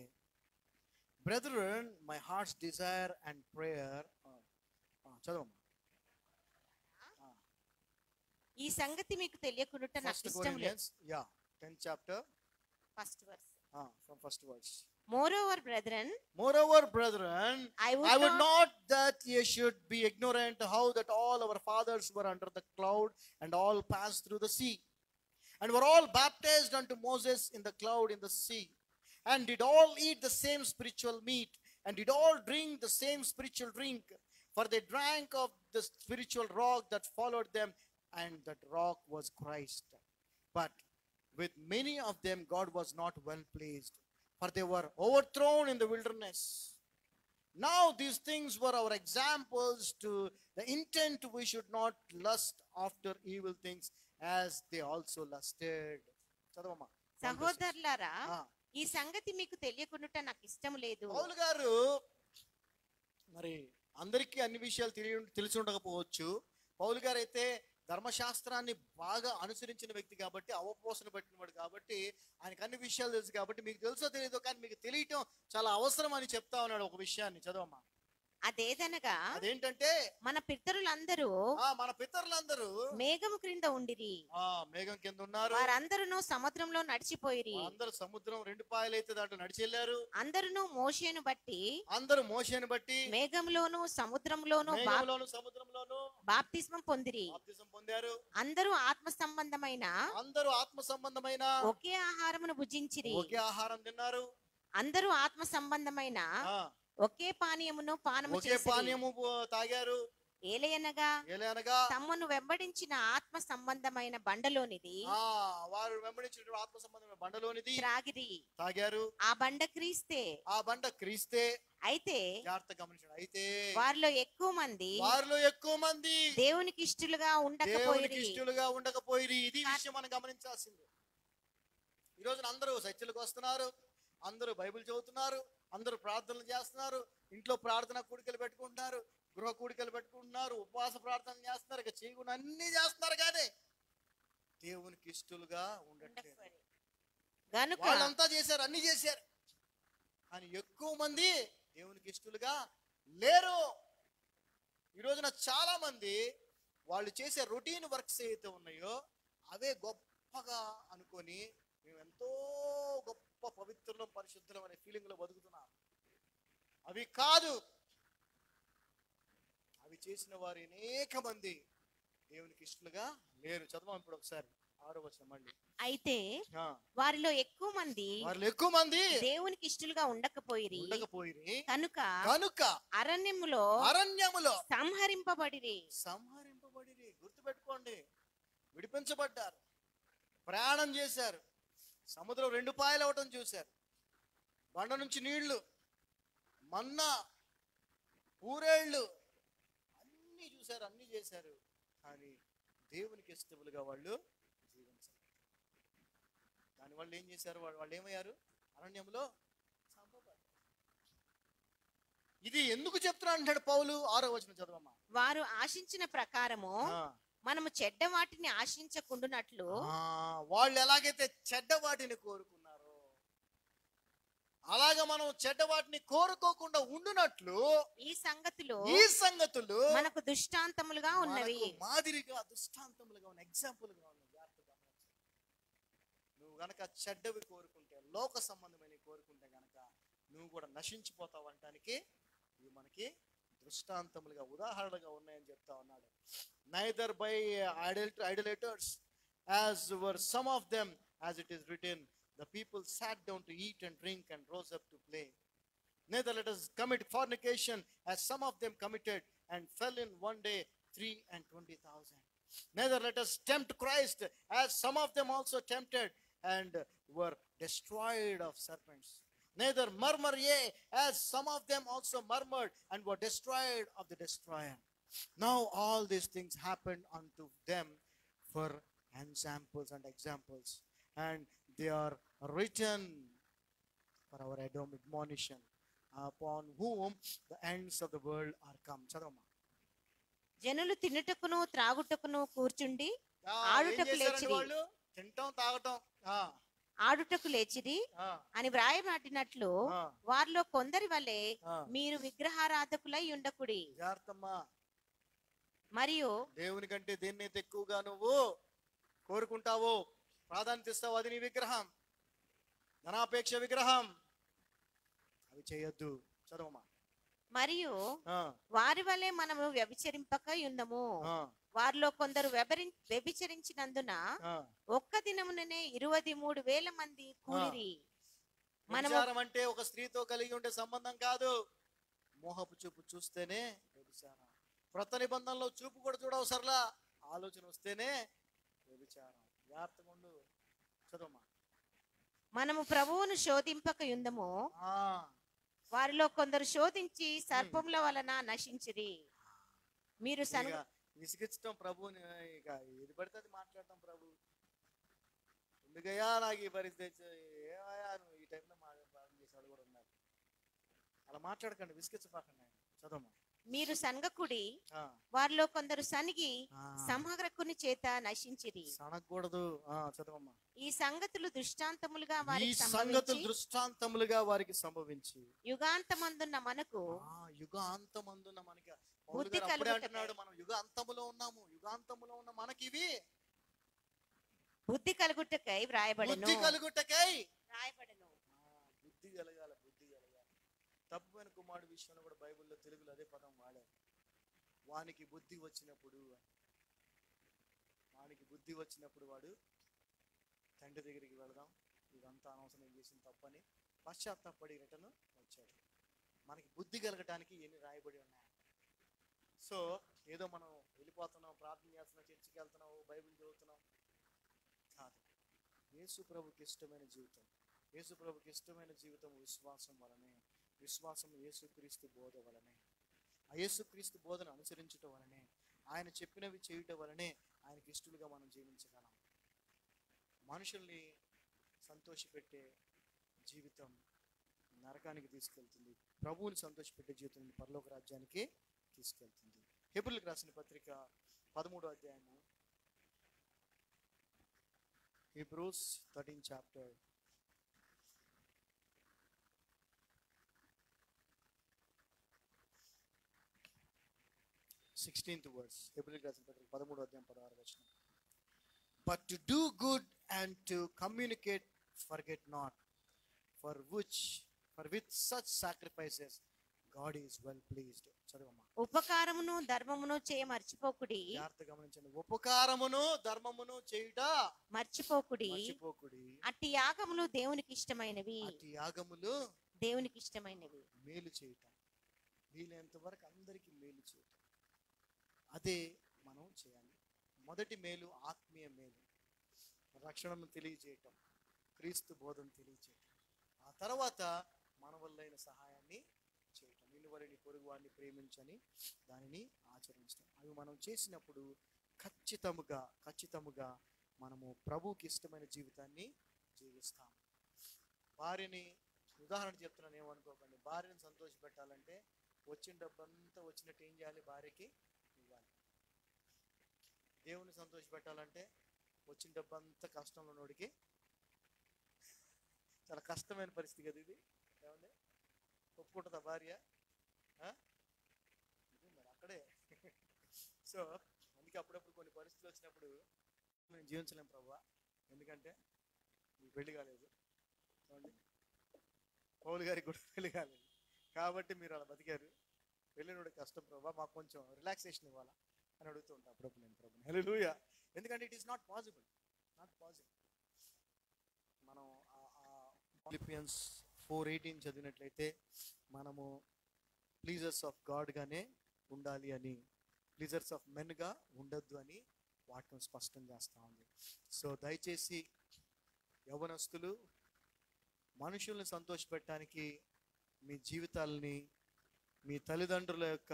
brethren my heart's desire and prayer చదవమ్మా ఈ సంగతి మీకు తెలియకునుట నాకు ఇష్టం లేదు 10th chapter first verse from first verse moreover brethren I would not that ye should be ignorant how that all our fathers were under the cloud and all passed through the sea and were all baptized unto Moses in the cloud in the sea and did all eat the same spiritual meat and did all drink the same spiritual drink for they drank of the spiritual rock that followed them and that rock was Christ but with many of them God was not well pleased for they were overthrown in the wilderness now these things were our examples to the intent we should not lust after evil things as they also lusted చదవమ్మా సహోదరులారా ఈ సంగతి మీకు తెలియకునుట నాకు ఇష్టం లేదు పౌలు గారు మరి అందరికీ అన్ని విషయాలు తెలిసి ఉండకపోవచ్చు పౌలు గారు అయితే ధర్మశాస్త్రాన్ని బాగా అనుసరించిన వ్యక్తి కాబట్టి అవపోసన పట్టినవాడు కాబట్టి ఆయనకు అన్ని విషయాలు తెలుసు కాబట్టి మీకు తెలుసో తెలియదో కానీ మీకు తెలియటం చాలా అవసరం అని చెప్తా ఉన్నాడు ఒక విషయాన్ని చదవమ్మా అదేదనగా అదేంటంటే మన పితరులందరూ మేఘము క్రింద ఉండిరి మేఘం కింద ఉన్నారు వారందరూ సముద్రంలో నడిచిపోయిరి అందరూ సముద్రం 2 పాయలైతే దాంట్లో నడిచి వెళ్ళారు అందరూ మోషేను బట్టి మేఘంలోను సముద్రంలోను బాప్తిస్మం పొందారు అందరూ ఆత్మ సంబంధమైన ఒకే ఆహారమును భుజించిరి ఒకే ఆహారం తిన్నారు అందరూ ఆత్మ సంబంధమైన ఒకే పానీయము తాగారు ఏలయనగా ఏలయనగా తమ్మును వెంబడించిన ఆత్మ సంబంధమైన బండలోనిది వారు వెంబడించిన ఆత్మ సంబంధమైన బండలోనిది త్రాగిరి. తాగారు. ఆ బండ క్రీస్తే. ఆ బండ క్రీస్తే. అయితే జాగ్రత్త గమనించండి. అయితే వారిలో ఎక్కువ మంది దేవునికి ఇష్టలుగా ఉండకపోయిరి. ఇది విషయం మనం గమనించాల్సింది. ఈ రోజున అందరూ చర్చిలకు వస్తున్నారు, అందరూ బైబిల్ చదువుతున్నారు, అందరూ ప్రార్థనలు చేస్తున్నారు, ఇంట్లో ప్రార్థన కూడికలు పెట్టుకుంటున్నారు, గృహ కూడికలు పెట్టుకుంటున్నారు, ఉపవాస ప్రార్థనలు చేస్తున్నారు, ఇక చేయకుండా అన్ని చేస్తున్నారు, కానీ దేవునికి ఇష్టలుగా ఉండట్లేదు. వాళ్ళంతా చేశారు, అన్ని చేశారు, కానీ ఎక్కువ మంది దేవునికి ఇష్టలుగా లేరు. ఈ రోజున చాలా మంది వాళ్ళు చేసే రొటీన్ వర్క్స్ ఏవైతే ఉన్నాయో అవే గొప్పగా అనుకొని మేము ఎంతో గొప్ప పవిత్రులం, పరిశుద్ధులం అనే ఫీలింగ్ లో బతుకుతున్నాం. అవి కాదు. అవి చేసిన వారు అనేక మంది దేవునికి ఇష్టలుగా లేరు. చదవం ఇప్పుడు ఒకసారి 6వ వచనం మళ్ళీ. అయితే వారిలో ఎక్కువ మంది దేవునికి ఇష్టలుగా ఉండకపోయిరి. కనుక అరణ్యములో సంహరింపబడిరి. గుర్తుపెట్టుకోండి, విడిపించబడ్డారు, ప్రయాణం చేశారు, సముద్రం 2 పాయలు అవటం చూశారు, బండ నుంచి నీళ్లు, మన్నా, పూరేళ్లు అన్ని చూశారు, అన్ని చేశారు, కానీ దేవునికి ఇష్టములుగా వాళ్ళు జీవించారు. దానివల్ల ఏం చేశారు? వాళ్ళు ఏమయ్యారు? అరణ్యంలో చంపబడ్డారు. ఇది ఎందుకు చెప్తున్నా అంటాడు పౌలు? 6వ వచనం చదవమ్మా. వారు ఆశించిన ప్రకారము మనము చెడ్డ వాటిని ఆశించకుండునట్లు. వాళ్ళు ఎలాగైతే చెడ్డ వాటిని కోరుకున్నారో అలాగా మనం చెడ్డ వాటిని కోరుకోకుండా ఉండునట్లు ఈ సంగతులు మనకు దృష్టాంతములుగా ఉన్నవి. మాదిరిగా దృష్టాంతములుగా ఉన్న, ఎగ్జాంపుల్ గా ఉన్న. నువ్వు గనక చెడ్డవి కోరుకుంటే, లోక సంబంధమైన కోరుకుంటే గనక నువ్వు కూడా నశించిపోతావు అనటానికి ఇవి మనకి దృష్టాంతములుగా, ఉదాహరణగా ఉన్నాయని చెప్తా ఉన్నాడు. Neither by idolaters as were some of them, as it is written, the people sat down to eat and drink and rose up to play. Neither let us commit fornication as some of them committed and fell in one day 320,000. Neither let us tempt Christ as some of them also tempted and were destroyed of serpents. Neither murmur ye as some of them also murmured and were destroyed of the destroyer. Now all these things happened unto them for examples and examples, and they are written for our admonition, upon whom the ends of the world are come. చదవమ్మా. జనులు తినుటకును త్రాగుటకును కూర్చుండి ఆడుటకు లేచిరి. తింటం తాగటం, ఆడుటకు లేచిరి అని వ్రాయబడినట్లు వారిలో కొందరి వలె మీరు విగ్రహారాధకులై ఉండకుడి. మరియు దేవుని కంటే దేన్నైతే ఎక్కువగా నువ్వు కోరుకుంటావో, ప్రాధాన్యత ఇస్తావు, అది నీ విగ్రహం, ధనాపేక్ష విగ్రహం. అవి చేయొద్దు. చదవమ్మా. మరియు వారి వలె మనము వ్యభిచరింపక యుందము. వారిలో కొందరు వ్యభిచరించినందున ఒక్క దినముననే 23,000 మంది కూలిరి. వ్యభిచారం అంటే ఒక స్త్రీతో కలిగి ఉండే సంబంధం కాదు. మోహపు చూపు చూస్తేనే వ్యభిచారం. క్రొత్త నిబంధనలో చూపు కూడా చూడవసరలా, ఆలోచన వస్తేనే వ్యభిచారం. జాగ్రత్తగా ఉండు. చదవమ్మా. మనము ప్రభువును శోధింపక యుందము. వారిలో కొందరు శోధించి సర్పముల వలన నశించిరి. మీరు విసిగించడం ప్రభుని, ఇక ఏది పడితే అది మాట్లాడటం. ప్రభు ఎందుకయ్యా నాకు ఈ పరిస్థితి, ఏమయ్యా నువ్వు ఈ టైంలో ప్రార్థన చేసేవాళ్ళు కూడా ఉన్నారు. అలా మాట్లాడకండి, విసిగించపాకండి. చదవమ్మా. మీరు సనగకుడి. వారిలో కొందరు సనిగి సంహరకుని చేత నశించిరి. సనగకూడదు. చదవమ్మా. ఈ సంగతులు దృష్టాంతములుగా వారికి సంభవించి యుగాంతమందున్న మనకి బుద్ధి అంటున్నాడు. మనం యుగాంతములో ఉన్నాము. యుగాంతములో ఉన్న మనకి ఇవి బుద్ధి కలుగుటకై వ్రాయబడెను. బుద్ధి కలగాల. తప్పుమైన కుమారుడు విషయంలో కూడా బైబిల్లో తెలుగులో అదే పదం వాడారు. వానికి బుద్ధి వచ్చినప్పుడు వాడు తండ్రి దగ్గరికి వెళదాం, ఇదంతా అనవసరం చేసిన తప్పని పశ్చాత్తాపడి రిటర్న్ వచ్చాడు. మనకి బుద్ధి కలగటానికి ఎన్ని రాయబడి ఉన్నాయి. సో ఏదో మనం వెళ్ళిపోతున్నాం, ప్రార్థన చేస్తున్నాం, చర్చికి వెళ్తున్నాం, బైబిల్ చదువుతున్నాం కాదు. యేసు ప్రభుకి ఇష్టమైన జీవితం, యేసు ప్రభుకి ఇష్టమైన జీవితం విశ్వాసం వలనే, విశ్వాసం యేసుక్రీస్తు బోధ వలనే, ఆ యేసుక్రీస్తు బోధను అనుసరించటం వలనే, ఆయన చెప్పినవి చేయటం వలనే ఆయనకి ఇష్టలుగా మనం జీవించగలం. మనుషుల్ని సంతోషపెట్టే జీవితం నరకానికి తీసుకెళ్తుంది, ప్రభువుని సంతోషపెట్టే జీవితం పరలోక రాజ్యానికి తీసుకెళ్తుంది. హెబ్రీయులకు రాసిన పత్రిక 13వ అధ్యాయము, హీబ్రూస్ 13 చాప్టర్ 16th verse. హెబ్రీయులకు రాసిన పత్రిక 13వ అధ్యాయం 16వ వచనం. But to do good and to communicate forget not, for with such sacrifices God is well pleased. చదవమ్మా. ఉపకారమును ధర్మమును చేయ మర్చిపోకుడి. జాగ్రత్తగా గమనించండి. ఉపకారమును ధర్మమును చేయుట మర్చిపోకుడి. అట్టి యాగములు దేవునికి ఇష్టమైనవి. అట్టి యాగములు దేవునికి ఇష్టమైనవి. మేలు చేయటం, వీలైనంత వరకు అందరికీ మేలు చేయటం, అదే మనం చేయాలి. మొదటి మేలు ఆత్మీయ మేలు, రక్షణను తెలియజేయటం, క్రీస్తు బోధను తెలియజేయటం. ఆ తర్వాత మన వల్లైన సహాయాన్ని చేయటం, నిన్ను వలని పొరుగు వారిని ప్రేమించని దానిని ఆచరించడం. అవి మనం చేసినప్పుడు ఖచ్చితముగా మనము ప్రభువుకి ఇష్టమైన జీవితాన్ని జీవిస్తాం. భార్యని ఉదాహరణ చెప్తున్నాను, ఏమనుకోకండి. భార్యను సంతోష పెట్టాలంటే వచ్చిన డబ్బంతా వచ్చినట్టు ఏం చేయాలి? భార్యకి ఇవ్వాలి. దేవుని సంతోష పెట్టాలంటే వచ్చిన డబ్బంతా కష్టంలో ఉన్నోడికి, చాలా కష్టమైన పరిస్థితి కదా ఇది. ఏమండి, ఒప్పుకుంటుందా భార్య? మరి అక్కడే. సో అందుకే అప్పుడప్పుడు కొన్ని పరిస్థితులు వచ్చినప్పుడు మేము జీవించలేం ప్రభువా, ఎందుకంటే మీకు పెళ్లి కాలేదు, చూడండి పౌలు గారికి కూడా పెళ్లి కాలేదు, కాబట్టి మీరు అలా బతికారు, వెళ్ళినోడి కష్టం ప్రభువా, మాకు కొంచెం రిలాక్సేషన్ ఇవ్వాలా అని అడుగుతూ ఉంటాను అప్పుడప్పుడు నేను ప్రభుని. హల్లెలూయా. ఎందుకంటే ఇట్ ఈస్ నాట్ పాసిబుల్. మనం ఫిలిపియన్స్ 4:18 చదివినట్లయితే మనము ప్లీజర్స్ ఆఫ్ గాడ్ గానే ఉండాలి అని, ప్లీజర్స్ ఆఫ్ మెన్ గా ఉండొద్దు అని వాక్యం స్పష్టం చేస్తా ఉంది. సో దయచేసి యవ్వనస్తులు, మనుషుల్ని సంతోషపెట్టడానికి మీ జీవితాలని, మీ తల్లిదండ్రుల యొక్క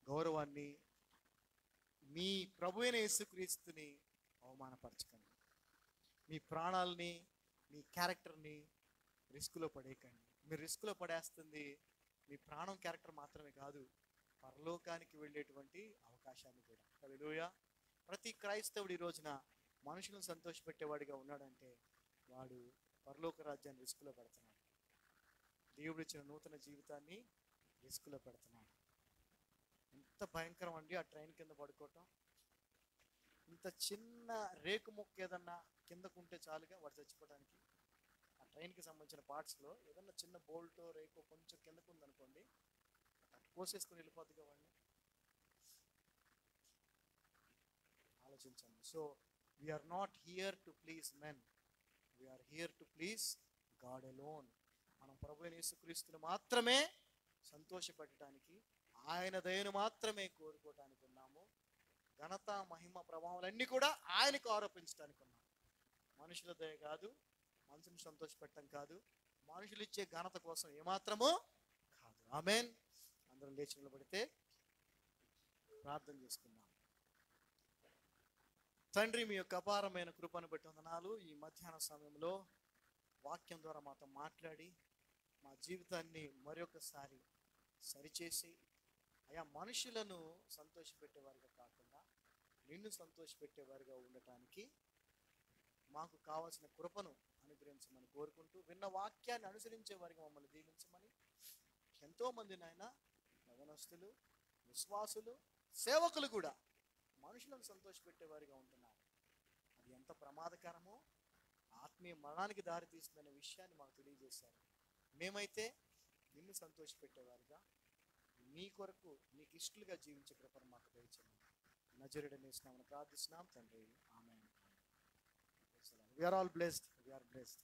గౌరవాన్ని, మీ ప్రభు అయిన యేసుక్రీస్తుని అవమానపరచకండి. మీ ప్రాణాలని, మీ క్యారెక్టర్ని రిస్క్లో పడేయకండి. మీరు రిస్క్లో పడేస్తుంది మీ ప్రాణం, క్యారెక్టర్ మాత్రమే కాదు, పరలోకానికి వెళ్ళేటువంటి అవకాశాన్ని కూడా. హల్లెలూయా. ప్రతి క్రైస్తవుడు ఈ రోజున మనుషులను సంతోషపెట్టేవాడిగా ఉన్నాడంటే వాడు పరలోక రాజ్యాన్ని రిస్క్లో పెడుతున్నాడు. దేవుడు ఇచ్చిన నూతన జీవితాన్ని రిస్క్లో పెడుతున్నాడు. ఎంత భయంకరం అండి ఆ ట్రైన్ కింద పడుకోవటం. ఇంత చిన్న రేకు ముక్క ఏదన్నా కిందకుంటే చాలుగా వాడు చచ్చిపోవడానికి. ఆ ట్రైన్కి సంబంధించిన పార్ట్స్లో ఏదన్నా చిన్న బోల్టో రేకో కొంచెం కిందకు ఉందనుకోండి, అటు కోసేసుకుని వెళ్ళిపోతుందిగా వాడిని. ఆలోచించండి. So we are not here to please men, we are here to please God alone. మనం ప్రభు అయిన యేసుక్రీస్తుని మాత్రమే సంతోషపెట్టడానికి, ఆయన దయను మాత్రమే కోరుకోవటానికి ఉన్నాము. ఘనత, మహిమ, ప్రభావాలన్నీ కూడా ఆయనకు ఆరోపించడానికి ఉన్నాం. మనుషుల దయ కాదు, మనుషుని సంతోషపెట్టడం కాదు, మనుషులు ఇచ్చే ఘనత కోసం ఏమాత్రమో కాదు. ఆమేన్. అందరం లేచి నిలబడితే ప్రార్థన చేసుకుందాం. తండ్రి, మీ యొక్క అపారమైన కృపను బట్టి వందనాలు. ఈ మధ్యాహ్న సమయంలో వాక్యం ద్వారా మాతో మాట్లాడి మా జీవితాన్ని మరొకసారి సరిచేసి, అయా మనుషులను సంతోషపెట్టేవారిగా కాకుండా నిన్ను సంతోషపెట్టేవారిగా ఉండటానికి మాకు కావాల్సిన కృపను అనుగ్రహించమని కోరుకుంటూ, విన్న వాక్యాన్ని అనుసరించే వారికి మమ్మల్ని దీవించమని. ఎంతోమంది నాయన యవ్వనస్తులు, విశ్వాసులు, సేవకులు కూడా మనుషులను సంతోషపెట్టేవారిగా ఉంటున్నారు. అది ఎంత ప్రమాదకరమో, ఆత్మీయ మరణానికి దారి తీస్తుందనే విషయాన్ని మాకు తెలియజేశారు. మేమైతే నిన్ను సంతోషపెట్టేవారిగా, నీ కొరకు నీకు ఇష్టలుగా జీవించే కృపను మాకు దయచేయండి. నజరేయుడైన యేసు నామమున ప్రార్థిస్తున్నాం తండ్రి. ఆమేన్. We are all blessed. We are blessed.